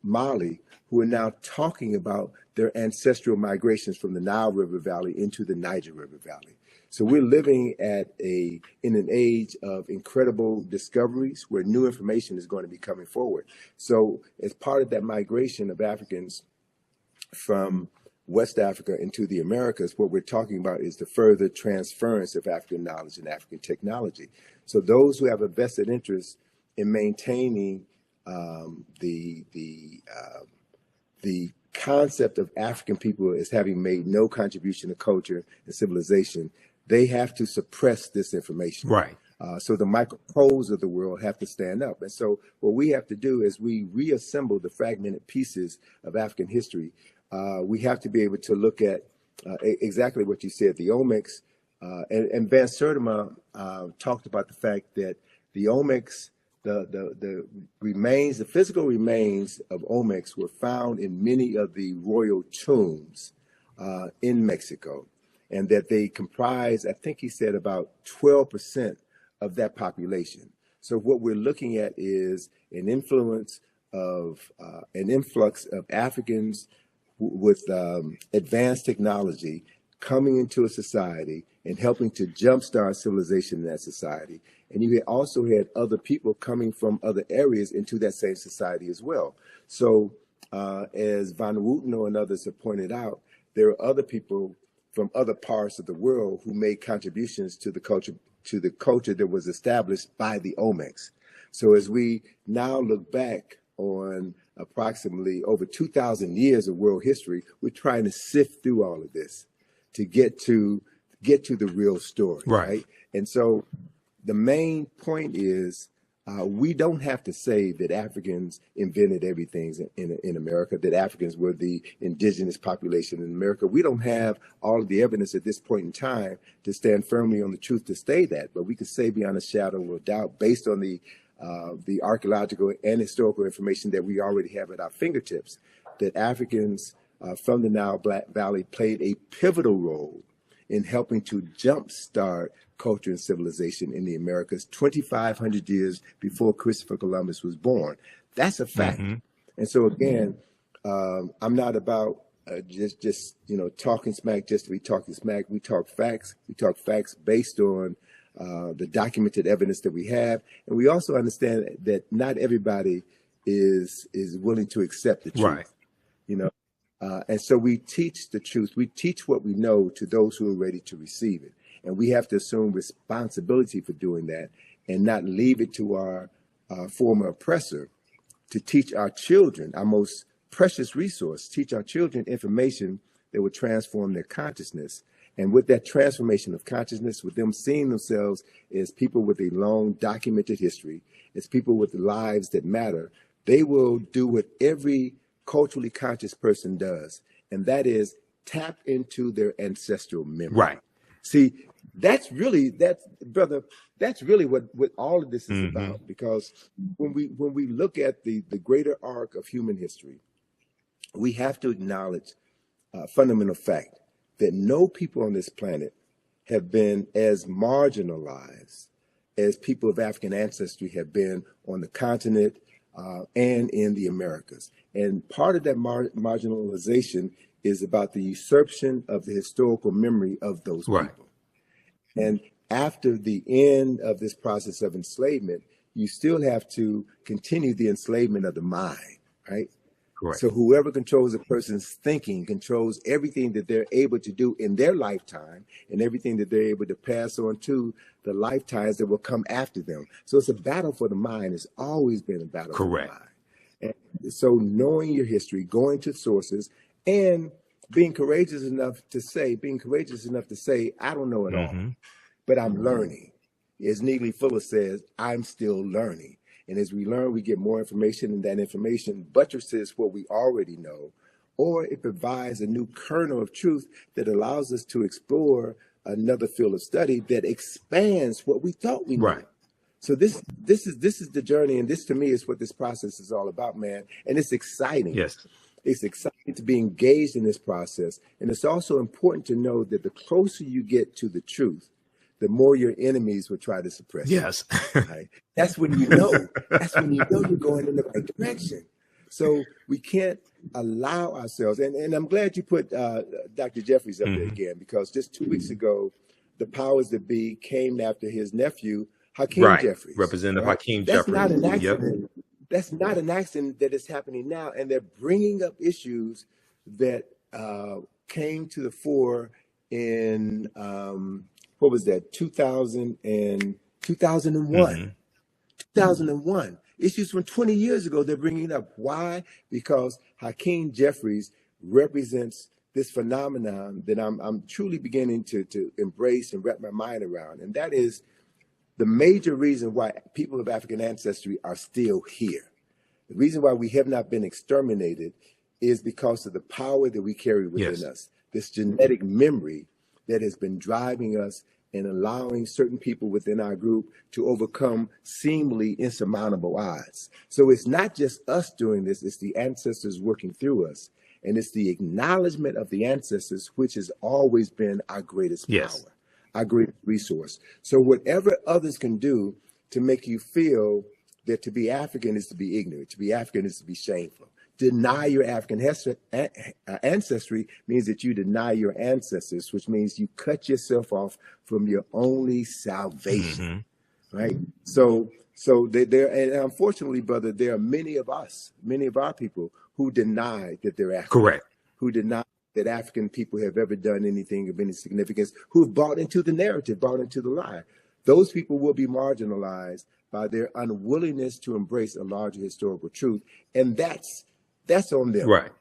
Mali, who are now talking about their ancestral migrations from the Nile River Valley into the Niger River Valley. So we're living in an age of incredible discoveries where new information is going to be coming forward. So as part of that migration of Africans from West Africa into the Americas, what we're talking about is the further transference of African knowledge and African technology. So those who have a vested interest in maintaining the concept of African people as having made no contribution to culture and civilization, they have to suppress this information. Right. So the Michael Coles of the world have to stand up. And so what we have to do is we reassemble the fragmented pieces of African history. We have to be able to look at exactly what you said, the Olmecs. And Van Sertima talked about the fact that the Olmecs, the remains, the physical remains of Olmecs were found in many of the royal tombs in Mexico, and that they comprise, I think he said, about 12% of that population. So what we're looking at is an influx of Africans with advanced technology coming into a society and helping to jumpstart civilization in that society. And you also had other people coming from other areas into that same society as well. So as Van Wooteno and others have pointed out, there are other people from other parts of the world who made contributions to the culture that was established by the Olmecs. So as we now look back on approximately over 2,000 years of world history, we're trying to sift through all of this to get to the real story, right? And so the main point is we don't have to say that Africans invented everything in America, that Africans were the indigenous population in America. We don't have all of the evidence at this point in time to stand firmly on the truth to say that, but we can say beyond a shadow of a doubt, based on the archaeological and historical information that we already have at our fingertips, that Africans from the Nile Valley played a pivotal role in helping to jumpstart culture and civilization in the Americas 2,500 years before Christopher Columbus was born. That's a fact. And so again, I'm not about just talking smack just to be talking smack. We talk facts. We talk facts based on the documented evidence that we have, and we also understand that not everybody is willing to accept the truth. And so we teach the truth. We teach what we know to those who are ready to receive it. And we have to assume responsibility for doing that and not leave it to our former oppressor to teach our children, our most precious resource, teach our children information that will transform their consciousness. And with that transformation of consciousness, with them seeing themselves as people with a long documented history, as people with lives that matter, they will do what every culturally conscious person does, and that is tap into their ancestral memory. See, that's really what all of this is about, because when we look at the greater arc of human history, we have to acknowledge a fundamental fact that no people on this planet have been as marginalized as people of African ancestry have been on the continent and in the Americas. And part of that marginalization is about the usurpation of the historical memory of those people. And after the end of this process of enslavement, you still have to continue the enslavement of the mind, right? So whoever controls a person's thinking controls everything that they're able to do in their lifetime and everything that they're able to pass on to the lifetimes that will come after them. So it's a battle for the mind. It's always been a battle for the mind. And so knowing your history, going to sources, and being courageous enough to say, I don't know it all, but I'm learning. As Neely Fuller says, I'm still learning. And as we learn, we get more information, and that information buttresses what we already know, or it provides a new kernel of truth that allows us to explore another field of study that expands what we thought we knew. So this is the journey, and this to me is what this process is all about, man. And it's exciting. It's exciting to be engaged in this process. And it's also important to know that the closer you get to the truth, the more your enemies will try to suppress you. Yes. Right? That's when you know. That's when you know you're going in the right direction. So we can't allow ourselves, and I'm glad you put Dr. Jeffries up there again, because just 2 weeks ago, the powers that be came after his nephew, Hakeem Jeffries. Representative Hakeem That's Jeffries. Not an accident. Yep. That's not an accident that is happening now. And they're bringing up issues that came to the fore in, what was that, 2001. 2001. Issues from 20 years ago, they're bringing up. Why? Because Hakeem Jeffries represents this phenomenon that I'm truly beginning to embrace and wrap my mind around. And that is the major reason why people of African ancestry are still here. The reason why we have not been exterminated is because of the power that we carry within us, this genetic memory that has been driving us and allowing certain people within our group to overcome seemingly insurmountable odds. So it's not just us doing this, it's the ancestors working through us. And it's the acknowledgement of the ancestors, which has always been our greatest power, our greatest resource. So whatever others can do to make you feel that to be African is to be ignorant, to be African is to be shameful. Deny your African ancestry means that you deny your ancestors, which means you cut yourself off from your only salvation, right? So there, and unfortunately, brother, there are many of us, many of our people who deny that they're African. Correct. Who deny that African people have ever done anything of any significance, who have bought into the narrative, bought into the lie. Those people will be marginalized by their unwillingness to embrace a larger historical truth. And that's on them. Right.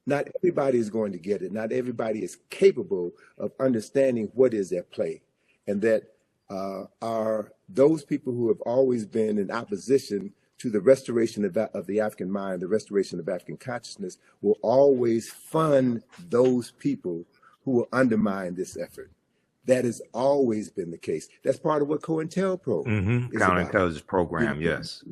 Not everybody is going to get it. Not everybody is capable of understanding what is at play. And that are those people who have always been in opposition to the restoration of the African mind, the restoration of African consciousness, will always fund those people who will undermine this effort. That has always been the case. That's part of what COINTELPRO is counterintelligence program, yes.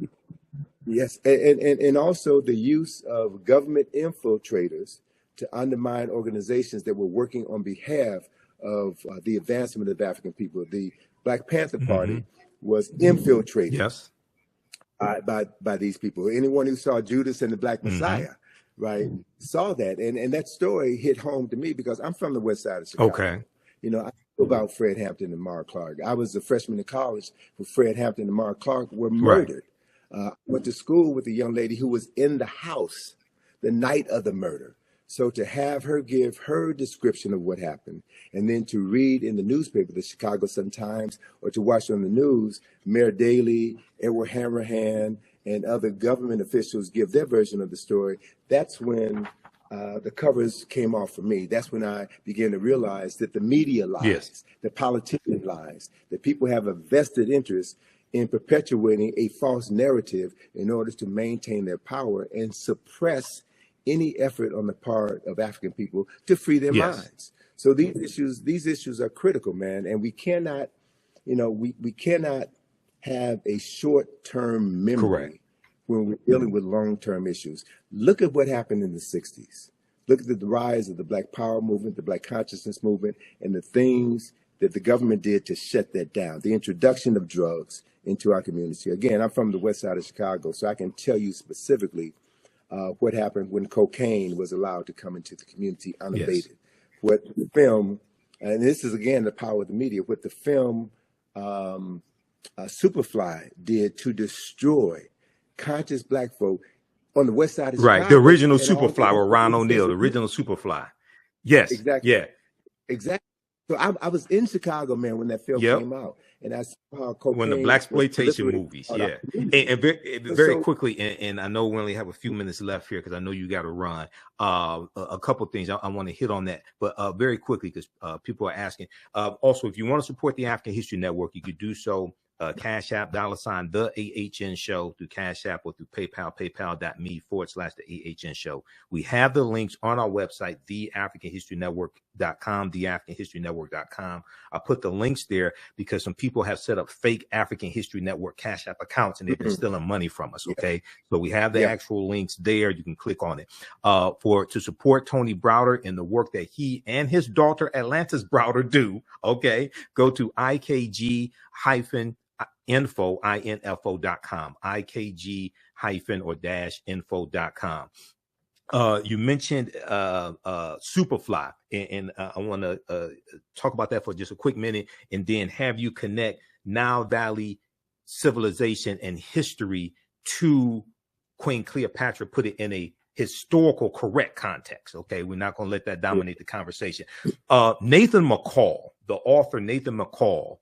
Yes, and also the use of government infiltrators to undermine organizations that were working on behalf of the advancement of African people. The Black Panther Party was infiltrated by these people. Anyone who saw Judas and the Black Messiah, right, saw that. And that story hit home to me because I'm from the west side of Chicago. Okay. You know, I know about Fred Hampton and Mark Clark. I was a freshman in college when Fred Hampton and Mark Clark were murdered. Went to school with a young lady who was in the house the night of the murder. So to have her give her description of what happened, and then to read in the newspaper, the Chicago Sun-Times, or to watch on the news, Mayor Daley, Edward Hammerhand, and other government officials give their version of the story, that's when the covers came off for me. That's when I began to realize that the media lies, the politician lies, that people have a vested interest in perpetuating a false narrative in order to maintain their power and suppress any effort on the part of African people to free their minds. So these issues are critical, man. And we cannot, you know, we cannot have a short-term memory when we're dealing with long-term issues. Look at what happened in the 60s. Look at the rise of the Black Power movement, the Black Consciousness movement, and the things that the government did to shut that down. The introduction of drugs into our community. Again, I'm from the west side of Chicago, so I can tell you specifically what happened when cocaine was allowed to come into the community unabated. What the film, and this is again the power of the media, what the film Superfly did to destroy conscious Black folk on the west side of Chicago. Right, the original Superfly with Ron O'Neal, the original Superfly. Yes, exactly. Yeah, exactly. So I was in Chicago, man, when that film came out, and I saw how cocaine. When the blaxploitation movies, and very quickly, and I know we only have a few minutes left here because I know you got to run. A couple of things I want to hit on that, but very quickly because people are asking. Also, if you want to support the African History Network, you could do so Cash App, $ the AHN show through Cash App or through PayPal, paypal.me/the AHN show. We have the links on our website, theafricanhistorynetwork.com, theafricanhistorynetwork.com. I put the links there because some people have set up fake African History Network Cash App accounts and they've been stealing money from us. Okay. So we have the actual links there. You can click on it. To support Tony Browder and the work that he and his daughter Atlantis Browder do. Okay. Go to IKG-info.com, IKG-info.com. You mentioned Superfly, and I want to talk about that for just a quick minute, and then have you connect Nile Valley civilization and history to Queen Cleopatra, put it in a historical correct context. Okay, we're not going to let that dominate the conversation. Nathan McCall, the author Nathan McCall,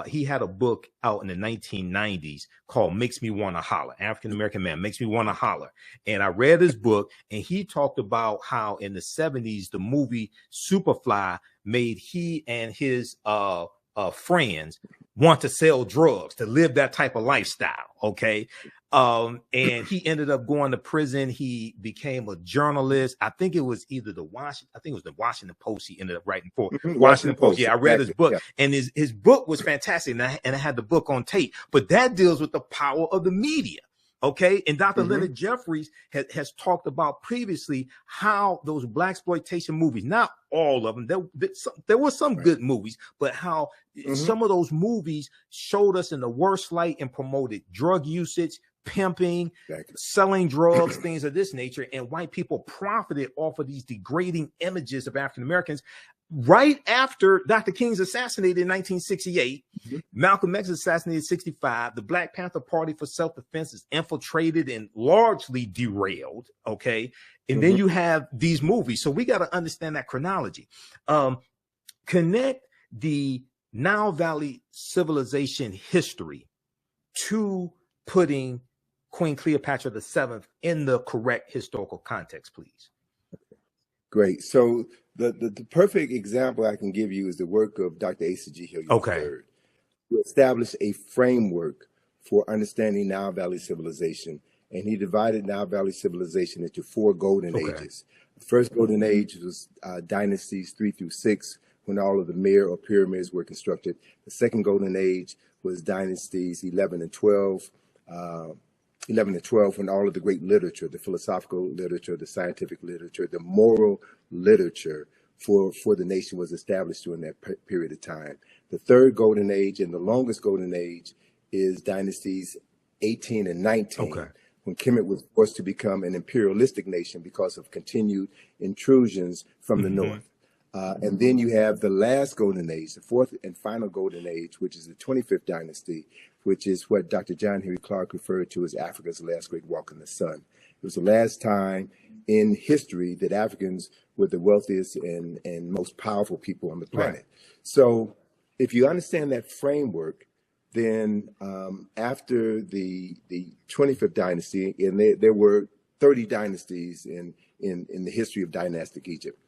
he had a book out in the 1990s called Makes Me Want to Holler. African-American man, Makes Me Want to Holler. And I read his book, and he talked about how in the 70s, the movie Superfly made he and his friends want to sell drugs, to live that type of lifestyle. Okay. And he ended up going to prison. He became a journalist. I think it was either the Washington Post he ended up writing for. Washington Post. Yeah, I read his book, and his book was fantastic. And I had the book on tape, but that deals with the power of the media. Okay. And Dr. Leonard Jeffries has talked about previously how those blaxploitation movies, not all of them, there were some good movies, but how some of those movies showed us in the worst light and promoted drug usage, pimping, selling drugs, things of this nature. And white people profited off of these degrading images of African Americans. Right after Dr. King's assassinated in 1968, Malcolm X assassinated in 65, the Black Panther Party for Self-Defense is infiltrated and largely derailed, okay? And then you have these movies. So we got to understand that chronology. Connect the Nile Valley civilization history to putting Queen Cleopatra VII in the correct historical context, please. Great. So the perfect example I can give you is the work of Dr. Asa G. Hilliard III, who established a framework for understanding Nile Valley civilization. And he divided Nile Valley civilization into 4 golden ages. The first golden age was dynasties 3 through 6, when all of the Mir or pyramids were constructed. The second golden age was dynasties 11 and 12, when all of the great literature, the philosophical literature, the scientific literature, the moral literature for the nation was established during that period of time. The third golden age and the longest golden age is dynasties 18 and 19, when Kemet was forced to become an imperialistic nation because of continued intrusions from the north. And then you have the last golden age, the fourth and final golden age, which is the 25th dynasty, which is what Dr. John Henry Clark referred to as Africa's last great walk in the sun. It was the last time in history that Africans were the wealthiest and most powerful people on the planet. So if you understand that framework, then after the 25th dynasty, and there were 30 dynasties in the history of dynastic Egypt,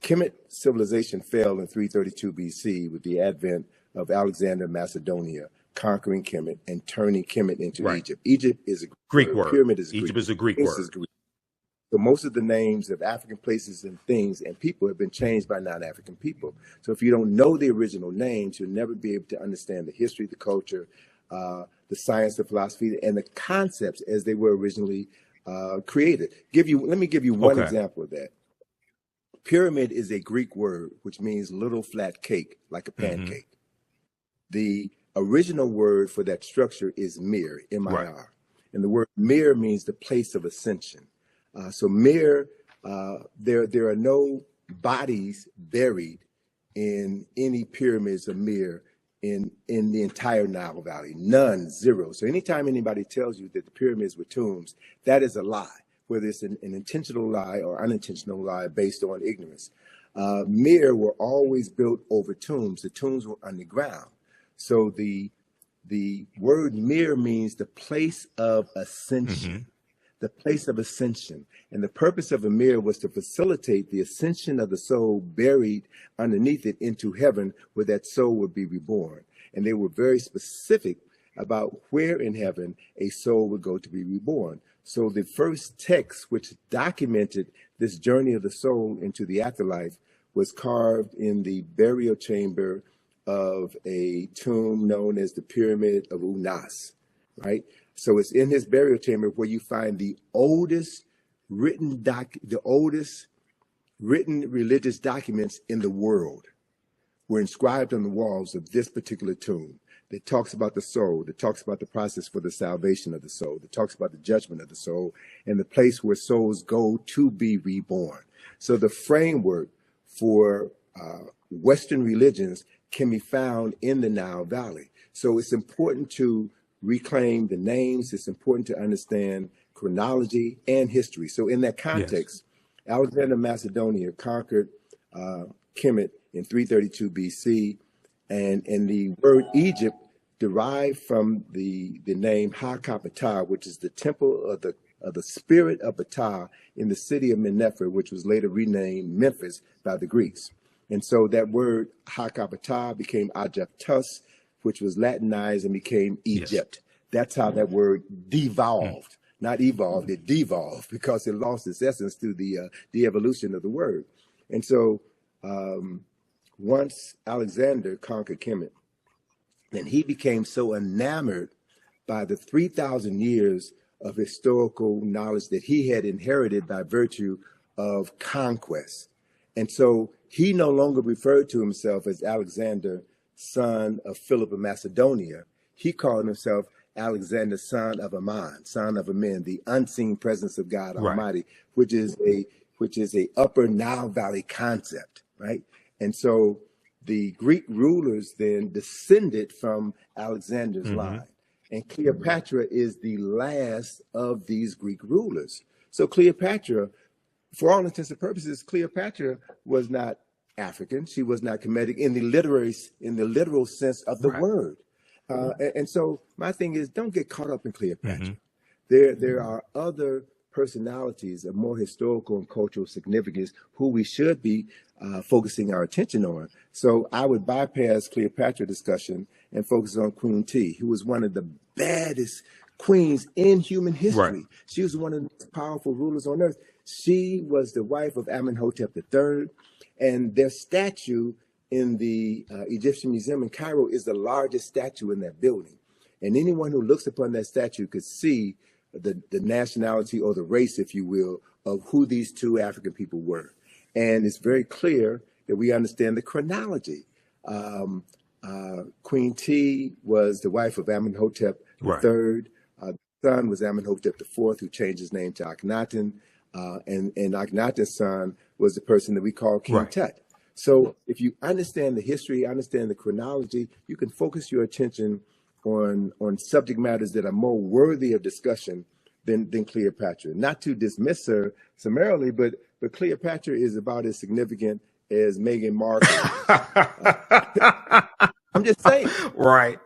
Kemet civilization fell in 332 BC with the advent of Alexander of Macedonia conquering Kemet and turning Kemet into Egypt. Egypt is a Greek word. Pyramid is Egypt is a Greek word. So most of the names of African places and things and people have been changed by non-African people. So if you don't know the original names, you'll never be able to understand the history, the culture, the science, the philosophy, and the concepts as they were originally created. Let me give you one example of that. Pyramid is a Greek word, which means little flat cake, like a pancake. The original word for that structure is mir, M-I-R. And the word mir means the place of ascension. So mir, there are no bodies buried in any pyramids of mir in the entire Nile Valley. None, zero. So anytime anybody tells you that the pyramids were tombs, that is a lie, whether it's an intentional lie or unintentional lie based on ignorance. Mir were always built over tombs. The tombs were underground. So the word mir means the place of ascension, the place of ascension. And the purpose of a mir was to facilitate the ascension of the soul buried underneath it into heaven, where that soul would be reborn. and they were very specific about where in heaven a soul would go to be reborn. So the first text which documented this journey of the soul into the afterlife was carved in the burial chamber of a tomb known as the Pyramid of Unas, right? So it's in his burial chamber where you find the oldest written religious documents in the world were inscribed on the walls of this particular tomb. That talks about the soul, that talks about the process for the salvation of the soul, that talks about the judgment of the soul, and the place where souls go to be reborn. So the framework for Western religions can be found in the Nile Valley. So it's important to reclaim the names. It's important to understand chronology and history. So in that context, yes, Alexander Macedonia conquered Kemet in 332 BC. And the word Egypt derived from the name Ha-Ka-Ptah, which is the temple of the spirit of Ptah in the city of Mennefer, which was later renamed Memphis by the Greeks. And so that word Ha-Ka-Ptah became Aegyptus, which was Latinized and became Egypt. Yes. That's how that word devolved, not evolved, it devolved because it lost its essence through the evolution of the word. And so once Alexander conquered Kemet, and he became so enamored by the 3,000 years of historical knowledge that he had inherited by virtue of conquest. And so he no longer referred to himself as Alexander, son of Philip of Macedonia. He called himself Alexander, son of Ammon, son of Amen, the unseen presence of God Almighty, which is a upper Nile Valley concept, right? And so the Greek rulers then descended from Alexander's line. And Cleopatra is the last of these Greek rulers. So Cleopatra, for all intents and purposes, Cleopatra was not African. She was not Kemetic in the literal sense of the word. And so my thing is, don't get caught up in Cleopatra. There are other personalities of more historical and cultural significance who we should be focusing our attention on. So I would bypass Cleopatra discussion and focus on Queen T, who was one of the baddest queens in human history. She was one of the most powerful rulers on earth. She was the wife of Amenhotep III, and their statue in the Egyptian Museum in Cairo is the largest statue in that building. And anyone who looks upon that statue could see the nationality or the race, if you will, of who these two African people were. And it's very clear that we understand the chronology. Queen T was the wife of Amenhotep III. The son was Amenhotep IV, who changed his name to Akhenaten. And Akhenaten's son was the person that we call King Tut. So if you understand the history, understand the chronology, you can focus your attention on subject matters that are more worthy of discussion than Cleopatra. Not to dismiss her summarily, but Cleopatra is about as significant as Meghan Markle. I'm just saying. Right.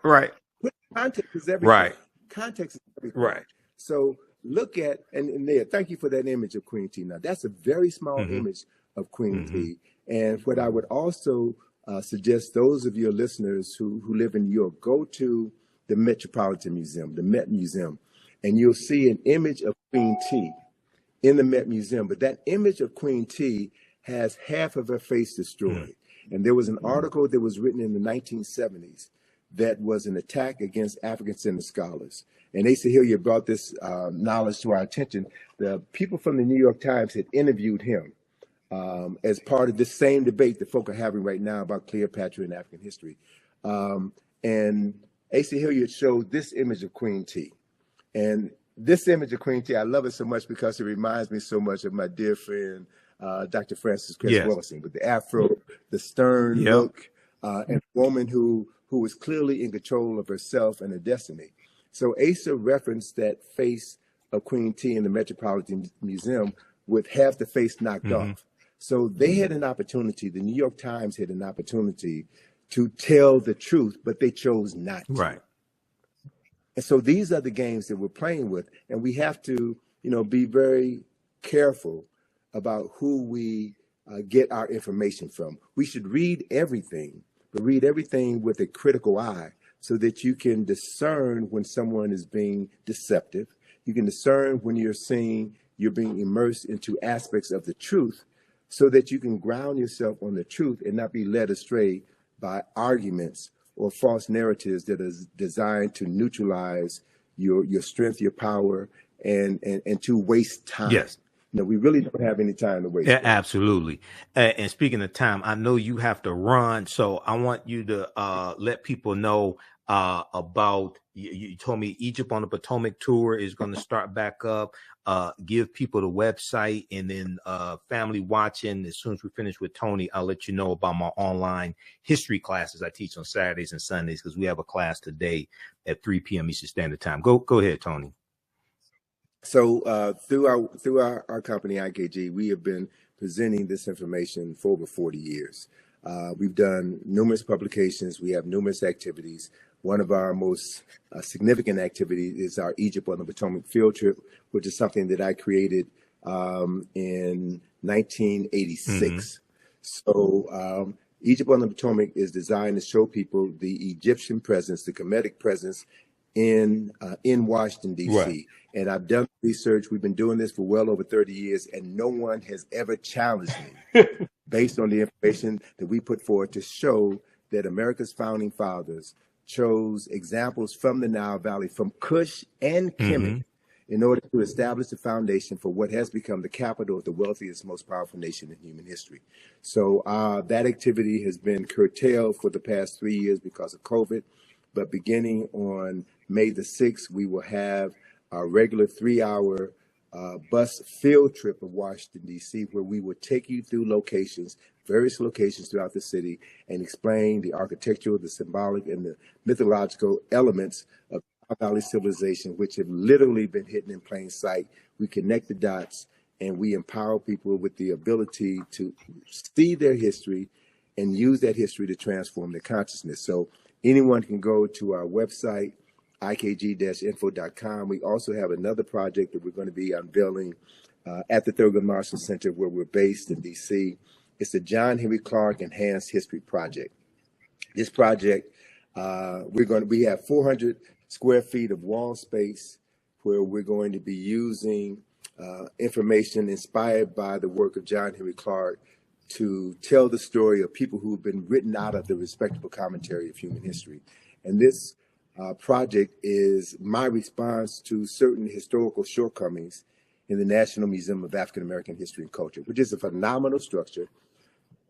Context is everything. Context is everything. So look at, and there, thank you for that image of Queen T. Now, that's a very small image of Queen T. And what I would also suggest those of your listeners who live in New York, go to the Metropolitan Museum, the Met Museum, and you'll see an image of Queen T in the Met Museum. But that image of Queen T has half of her face destroyed. And there was an article that was written in the 1970s that was an attack against African-centered scholars. And Asa Hilliard brought this knowledge to our attention. The people from the New York Times had interviewed him as part of this same debate that folk are having right now about Cleopatra and African history. And Asa Hilliard showed this image of Queen T. And this image of Queen T, I love it so much because it reminds me so much of my dear friend, Dr. Francis Cress Wellison, with the afro, the stern look, and a woman who was clearly in control of herself and her destiny. So Asa referenced that face of Queen T in the Metropolitan Museum with half the face knocked off. So they had an opportunity, the New York Times had an opportunity to tell the truth, but they chose not to. And so these are the games that we're playing with, and we have to, be very careful about who we get our information from. We should read everything, but read everything with a critical eye. so that you can discern when someone is being deceptive. You can discern when you're being immersed into aspects of the truth, so that you can ground yourself on the truth and not be led astray by arguments or false narratives that are designed to neutralize your strength, your power, and to waste time. Yes. No, we really don't have any time to waste. Yeah, absolutely. And speaking of time, I know you have to run, so I want you to let people know about. You told me Egypt on the Potomac tour is going to start back up. Give people the website, and then family watching. As soon as we finish with Tony, I'll let you know about my online history classes I teach on Saturdays and Sundays, because we have a class today at 3 p.m. Eastern Standard Time. Go ahead, Tony. So through our company, IKG, we have been presenting this information for over 40 years. We've done numerous publications. We have numerous activities. One of our most significant activities is our Egypt on the Potomac field trip, which is something that I created in 1986. So Egypt on the Potomac is designed to show people the Egyptian presence, the Kemetic presence in Washington, D.C. Right. And I've done research. We've been doing this for well over 30 years, and no one has ever challenged me based on the information that we put forward to show that America's founding fathers chose examples from the Nile Valley, from Kush and Kemet, in order to establish the foundation for what has become the capital of the wealthiest, most powerful nation in human history. So that activity has been curtailed for the past 3 years because of COVID. But beginning on May the 6th, we will have our regular 3-hour bus field trip of Washington, D.C., where we will take you through various locations throughout the city, and explain the architectural, the symbolic, and the mythological elements of Nile Valley civilization, which have literally been hidden in plain sight. We connect the dots, and we empower people with the ability to see their history and use that history to transform their consciousness. So anyone can go to our website, ikg-info.com. We also have another project that we're going to be unveiling at the Thurgood Marshall Center, where we're based in D.C. It's the John Henry Clark Enhanced History Project. This project, we have 400 square feet of wall space, where we're going to be using information inspired by the work of John Henry Clark to tell the story of people who have been written out of the respectable commentary of human history. And this project is my response to certain historical shortcomings in the National Museum of African American History and Culture, which is a phenomenal structure.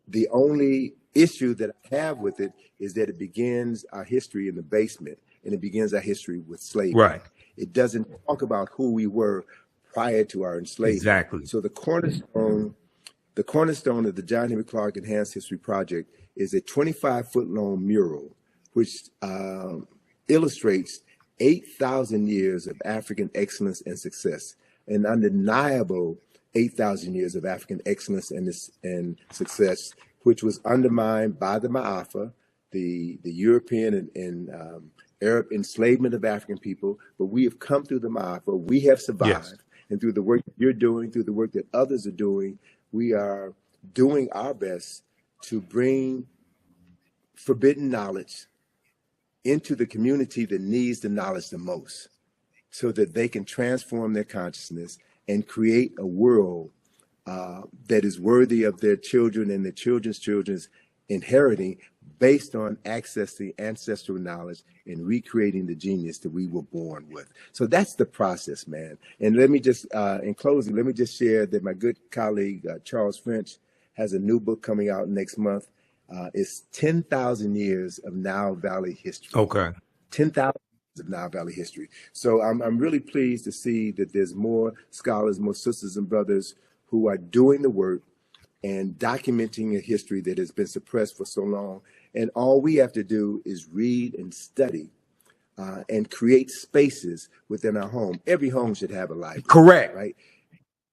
The only issue that I have with it is that it begins our history in the basement, and it begins our history with slavery. Right. It doesn't talk about who we were prior to our enslavement. Exactly. So the cornerstone of the John Henry Clark Enhanced History Project is a 25-foot long mural, which illustrates 8,000 years of African excellence and success, an undeniable 8,000 years of African excellence and success, which was undermined by the Ma'afa, the European and Arab enslavement of African people. But we have come through the Ma'afa. We have survived. Yes. And through the work that you're doing, through the work that others are doing, we are doing our best to bring forbidden knowledge into the community that needs the knowledge the most, so that they can transform their consciousness and create a world that is worthy of their children and their children's children's inheriting, based on accessing ancestral knowledge and recreating the genius that we were born with. So that's the process, man. And let me just, in closing, let me just share that my good colleague, Charles French, has a new book coming out next month. It's 10,000 years of Nile Valley history. Okay. 10,000 of Nile Valley history. So I'm really pleased to see that there's more scholars, more sisters and brothers who are doing the work and documenting a history that has been suppressed for so long. And all we have to do is read and study and create spaces within our home. Every home should have a library. Correct. Right?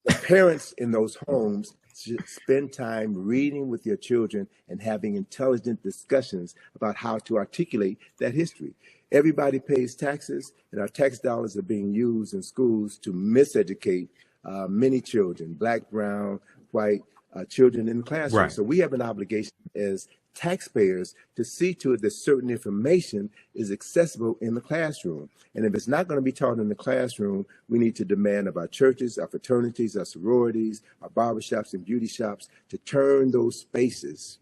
The parents in those homes should spend time reading with your children and having intelligent discussions about how to articulate that history. Everybody pays taxes, and our tax dollars are being used in schools to miseducate many children, black, brown, white children in the classroom. Right. So we have an obligation as taxpayers to see to it that certain information is accessible in the classroom. And if it's not going to be taught in the classroom, we need to demand of our churches, our fraternities, our sororities, our barbershops and beauty shops to turn those spaces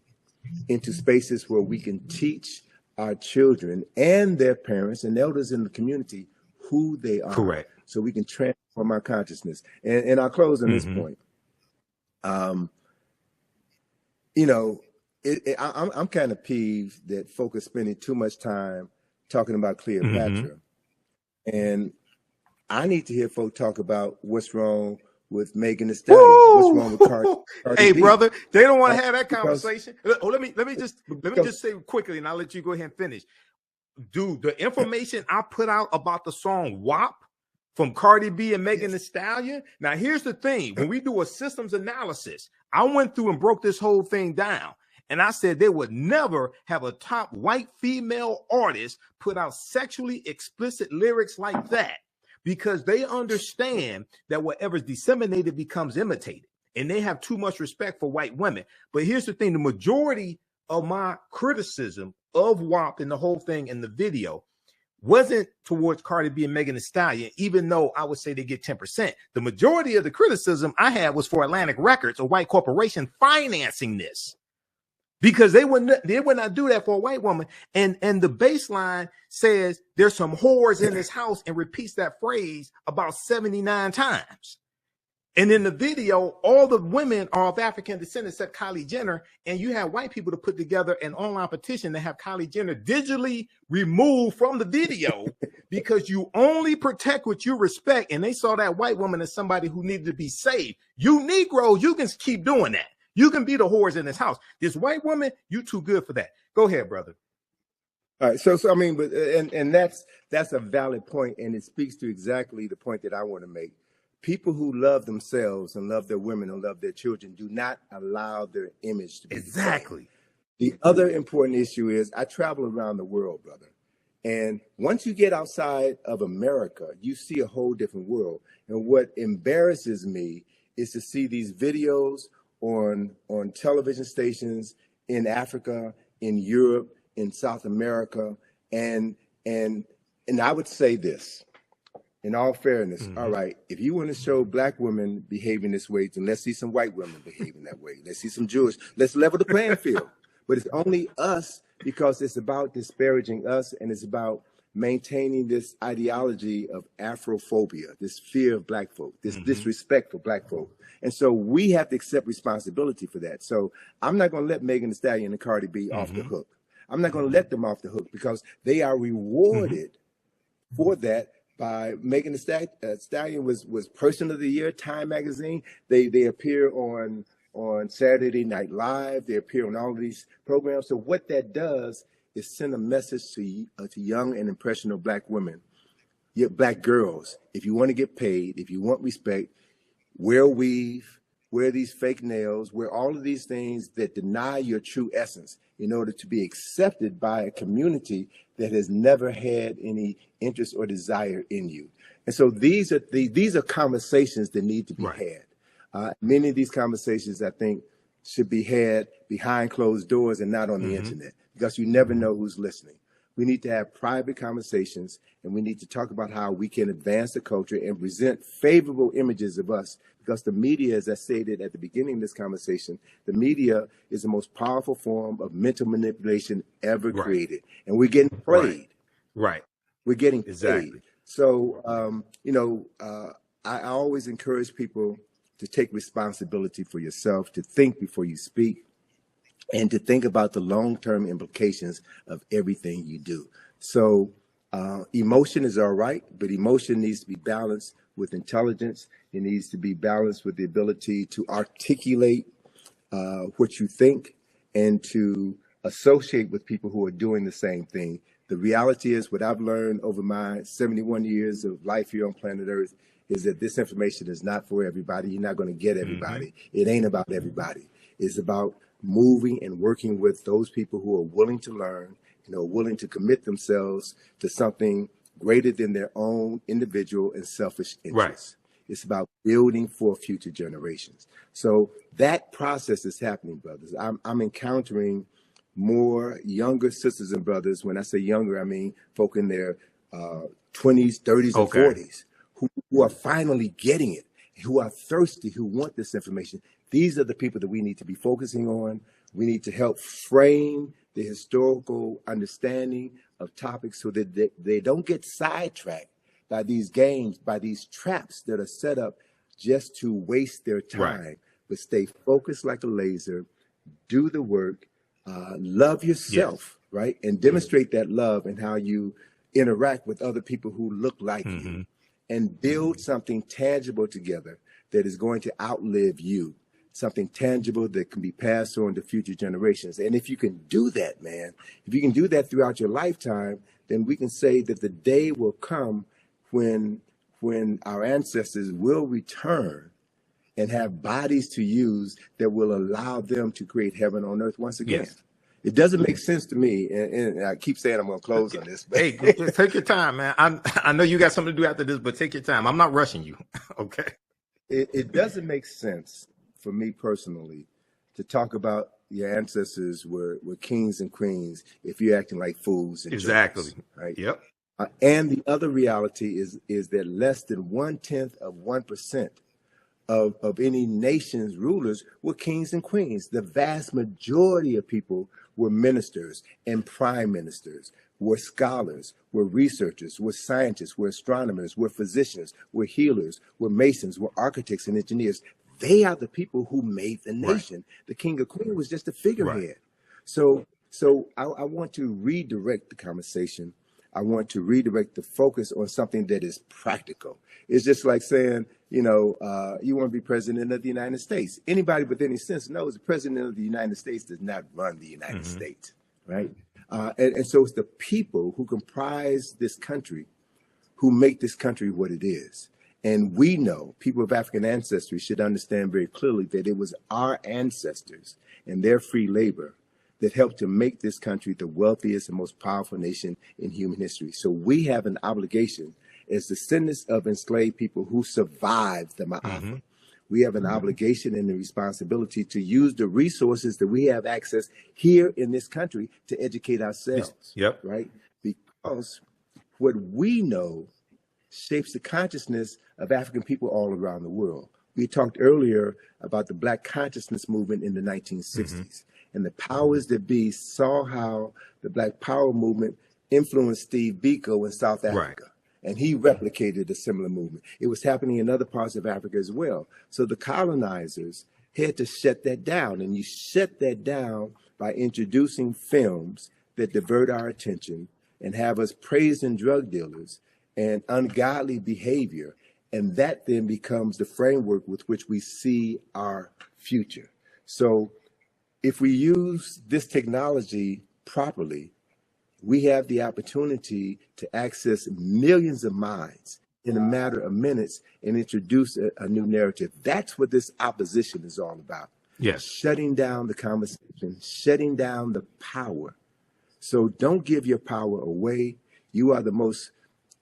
into spaces where we can teach our children and their parents and elders in the community who they are. Correct. So we can transform our consciousness. And I'll close on this point. You know, I'm kind of peeved that folk are spending too much time talking about Cleopatra. And I need to hear folk talk about what's wrong with Megan Thee Stallion. What's wrong with Cardi Hey, B? brother, they don't want to have that Because- conversation. Oh, let me just say quickly, and I'll let you go ahead and finish. Dude, the information I put out about the song WAP from Cardi B and Megan Thee Stallion. Now, here's the thing. When we do a systems analysis, I went through and broke this whole thing down. And I said they would never have a top white female artist put out sexually explicit lyrics like that, because they understand that whatever's disseminated becomes imitated. And they have too much respect for white women. But here's the thing. The majority of my criticism of WAP and the whole thing in the video wasn't towards Cardi B and Megan Thee Stallion, even though I would say they get 10%. The majority of the criticism I had was for Atlantic Records, a white corporation, financing this, because they would not do that for a white woman. And the baseline says there's some whores in this house and repeats that phrase about 79 times. And in the video, all the women are of African descent except Kylie Jenner. And you have white people to put together an online petition to have Kylie Jenner digitally removed from the video because you only protect what you respect. And they saw that white woman as somebody who needed to be saved. You Negroes, you can keep doing that. You can be the whores in this house. This white woman, you too good for that. Go ahead, brother. All right. So I mean, but and that's a valid point, and it speaks to exactly the point that I want to make. People who love themselves and love their women and love their children do not allow their image to be Exactly. The other important issue is I travel around the world, brother. And once you get outside of America, you see a whole different world. And what embarrasses me is to see these videos on television stations in Africa, in Europe, in South America. And I would say this. In all fairness, all right, if you want to show black women behaving this way, then let's see some white women behaving that way. Let's see some Jewish. Let's level the playing field. But it's only us because it's about disparaging us, and it's about maintaining this ideology of Afrophobia, this fear of black folk, this disrespect for black folk. And so we have to accept responsibility for that. So I'm not going to let Megan Thee Stallion and Cardi B off the hook. I'm not going to let them off the hook because they are rewarded for that. By Megan Thee Stallion was Person of the Year, Time Magazine. They appear on Saturday Night Live. They appear on all of these programs. So what that does is send a message to young and impressionable black women, black girls. If you want to get paid, if you want respect, wear a weave, wear these fake nails, wear all of these things that deny your true essence in order to be accepted by a community that has never had any interest or desire in you. And so these are conversations that need to be had. Many of these conversations, I think, should be had behind closed doors and not on the internet, because you never know who's listening. We need to have private conversations, and we need to talk about how we can advance the culture and present favorable images of us, because the media, as I stated at the beginning of this conversation, the media is the most powerful form of mental manipulation ever created. And we're getting played. Right. We're getting played. So, I always encourage people to take responsibility for yourself, to think before you speak, and to think about the long-term implications of everything you do. So emotion is all right, but emotion needs to be balanced with intelligence. It needs to be balanced with the ability to articulate what you think and to associate with people who are doing the same thing. The reality is, what I've learned over my 71 years of life here on planet Earth is that this information is not for everybody. You're not going to get everybody. It ain't about everybody. It's about moving and working with those people who are willing to learn, willing to commit themselves to something greater than their own individual and selfish interests. It's about building for future generations. So that process is happening, brothers. I'm encountering more younger sisters and brothers. When I say younger, I mean folk in their 20s, 30s, and 40s who are finally getting it, who are thirsty, who want this information. These are the people that we need to be focusing on. We need to help frame the historical understanding of topics so that they don't get sidetracked by these games, by these traps that are set up just to waste their time, but stay focused like a laser, do the work, love yourself, right? And demonstrate that love and how you interact with other people who look like you, and build something tangible together that is going to outlive you, something tangible that can be passed on to future generations. And if you can do that, man, if you can do that throughout your lifetime, then we can say that the day will come when our ancestors will return and have bodies to use that will allow them to create heaven on earth once again. It doesn't make sense to me, and I keep saying I'm going to close on this. But hey, take your time, man. I know you got something to do after this, but take your time. I'm not rushing you. Okay. It doesn't make sense for me personally to talk about your ancestors were kings and queens if you're acting like fools and jerks, right? Yep. And the other reality is that less than 0.1% of any nation's rulers were kings and queens. The vast majority of people were ministers and prime ministers, were scholars, were researchers, were scientists, were astronomers, were physicians, were healers, were masons, were architects and engineers. They are the people who made the nation. The king or queen was just a figurehead. So I want to redirect the conversation. I want to redirect the focus on something that is practical. It's just like saying, you want to be president of the United States. Anybody with any sense knows the president of the United States does not run the United States, right? And so it's the people who comprise this country who make this country what it is. And we know, people of African ancestry should understand very clearly that it was our ancestors and their free labor that helped to make this country the wealthiest and most powerful nation in human history. So we have an obligation as descendants of enslaved people who survived the Ma'afa. We have an obligation and a responsibility to use the resources that we have access here in this country to educate ourselves, right? Because what we know shapes the consciousness of African people all around the world. We talked earlier about the Black consciousness movement in the 1960s. And the powers that be saw how the Black Power movement influenced Steve Biko in South Africa. And he replicated a similar movement. It was happening in other parts of Africa as well. So the colonizers had to shut that down. And you shut that down by introducing films that divert our attention and have us praising drug dealers and ungodly behavior. And that then becomes the framework with which we see our future. So if we use this technology properly, we have the opportunity to access millions of minds in a matter of minutes and introduce a new narrative. That's what this opposition is all about. Shutting down the conversation, shutting down the power. So don't give your power away. You are the most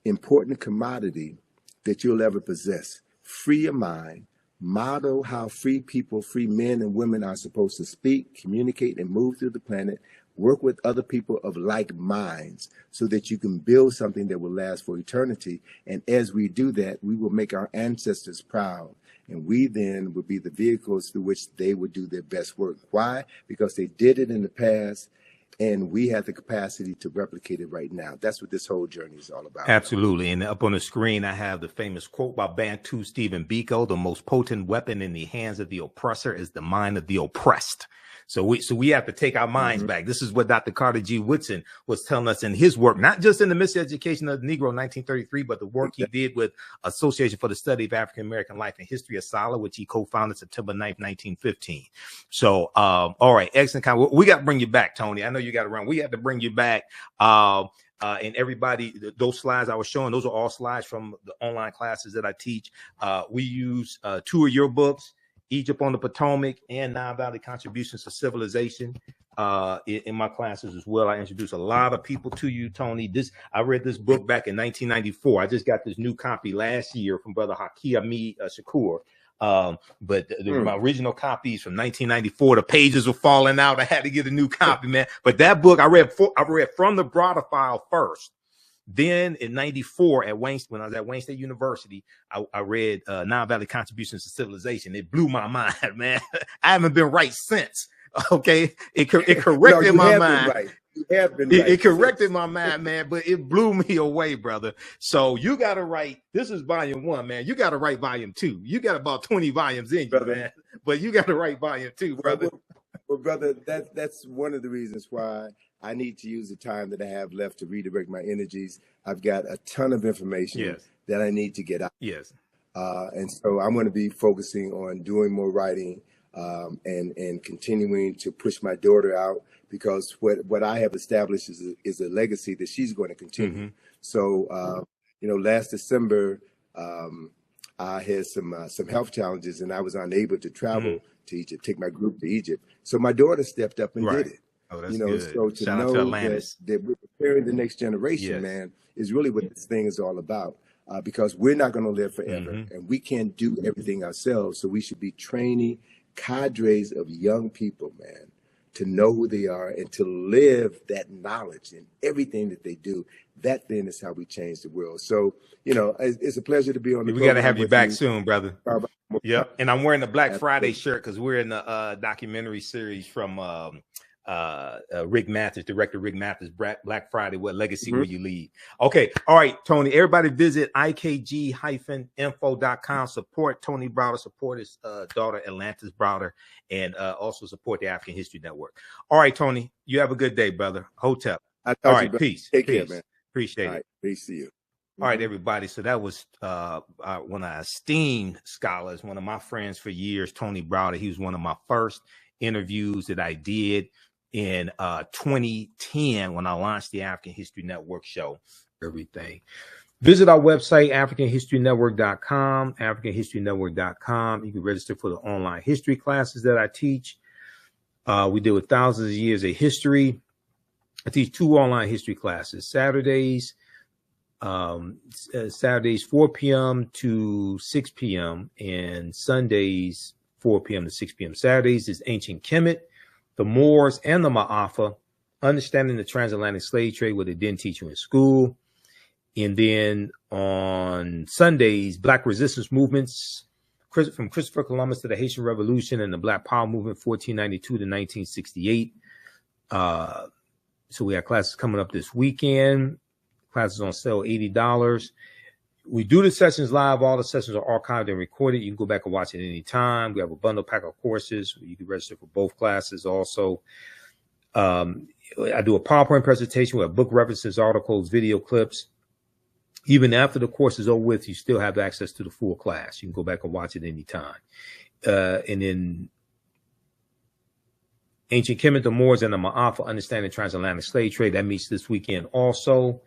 important commodity that you'll ever possess. Free your mind. Model how free people, free men and women are supposed to speak, communicate, and move through the planet. Work with other people of like minds so that you can build something that will last for eternity. And as we do that, we will make our ancestors proud. And we then will be the vehicles through which they would do their best work. Why? Because they did it in the past, and we have the capacity to replicate it right now. That's what this whole journey is all about. Absolutely. And up on the screen, I have the famous quote by Bantu Stephen Biko: "The most potent weapon in the hands of the oppressor is the mind of the oppressed." So we have to take our minds back. This is what Dr. Carter G. Woodson was telling us in his work, not just in the Miseducation of the Negro in 1933, but the work he did with Association for the Study of African American Life and History, ASALH, which he co-founded September 9th, 1915. So, all right, excellent. We got to bring you back, Tony. I know you got to run. We have to bring you back. And everybody, those slides I was showing, those are all slides from the online classes that I teach. We use 2 of your books, Egypt on the Potomac and Nile Valley Contributions to Civilization, in my classes as well. I introduce a lot of people to you, Tony. I read this book back in 1994. I just got this new copy last year from Brother Haki Ahmed Shakur. But my original copies from 1994, the pages were falling out. I had to get a new copy, man. But that book I read from the Browder file first. Then in 94 at Wayne, when I was at Wayne State University, I read Nile Valley Contributions to Civilization. It blew my mind, man. I haven't been right since. Okay, it corrected my mind. Right. You have been it corrected my mind, man, but it blew me away, brother. So you got to write. This is volume 1, man. You got to write volume 2. You got about 20 volumes in you, man. But you got to write volume 2, brother. Well, brother, that's one of the reasons why I need to use the time that I have left to redirect my energies. I've got a ton of information that I need to get out. Yes. And so I'm going to be focusing on doing more writing and continuing to push my daughter out, because what I have established is a legacy that she's going to continue. So, last December, I had some health challenges and I was unable to travel to Egypt, take my group to Egypt. So my daughter stepped up and did it. Oh, that's good. So to Shout out to Atlantis. that we're preparing the next generation, man, is really what this thing is all about. Because we're not going to live forever and we can't do everything ourselves. So we should be training cadres of young people, man, to know who they are and to live that knowledge in everything that they do. That then is how we change the world. So, it's a pleasure to be on the program. We got to have you back soon, brother. Yep. And I'm wearing the Black Friday shirt because we're in the documentary series from Rick Mathers, director Rick Mathers, Black Friday, What Legacy Will You Leave? Okay. All right, Tony, everybody visit ikg-info.com. Support Tony Browder, support his daughter, Atlantis Browder, and also support the African History Network. All right, Tony, you have a good day, brother. Hotep. All right, peace. Take care, man. Appreciate it. Peace to you. All right, everybody. So that was one of our esteemed scholars, one of my friends for years, Tony Browder. He was one of my first interviews that I did in 2010 when I launched the African History Network show. Everything. Visit our website, africanhistorynetwork.com, africanhistorynetwork.com. You can register for the online history classes that I teach. We deal with thousands of years of history. I teach 2 online history classes, Saturdays 4 p.m. to 6 p.m. and Sundays 4 p.m. to 6 p.m. Saturdays is Ancient Kemet, the Moors, and the Ma'afa, understanding the transatlantic slave trade, what they didn't teach you in school. And then on Sundays, Black resistance movements, from Christopher Columbus to the Haitian Revolution and the Black Power movement, 1492 to 1968. So we have classes coming up this weekend. Classes on sale, $80. We do the sessions live. All the sessions are archived and recorded. You can go back and watch it any time. We have a bundle pack of courses. You can register for both classes also. I do a PowerPoint presentation. We have book references, articles, video clips. Even after the course is over with, you still have access to the full class. You can go back and watch it anytime. And then Ancient Kemet, the Moors, and the Ma'afa, understanding transatlantic slave trade. That meets this weekend also.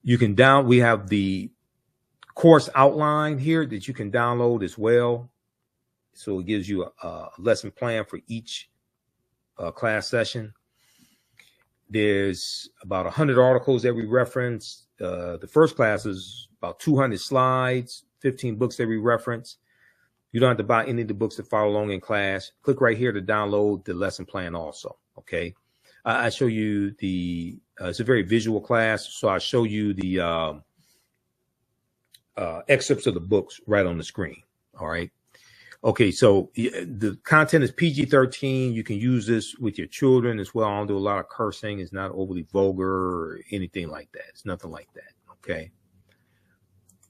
You can we have the course outline here that you can download as well. So it gives you a lesson plan for each class session. There's about 100 articles that we reference. The first class is about 200 slides, 15 books that we reference. You don't have to buy any of the books to follow along in class. Click right here to download the lesson plan also, okay? I show you it's a very visual class, so I show you the excerpts of the books right on the screen, all right? Okay, so the content is PG-13. You can use this with your children as well. I don't do a lot of cursing. It's not overly vulgar or anything like that. It's nothing like that, okay?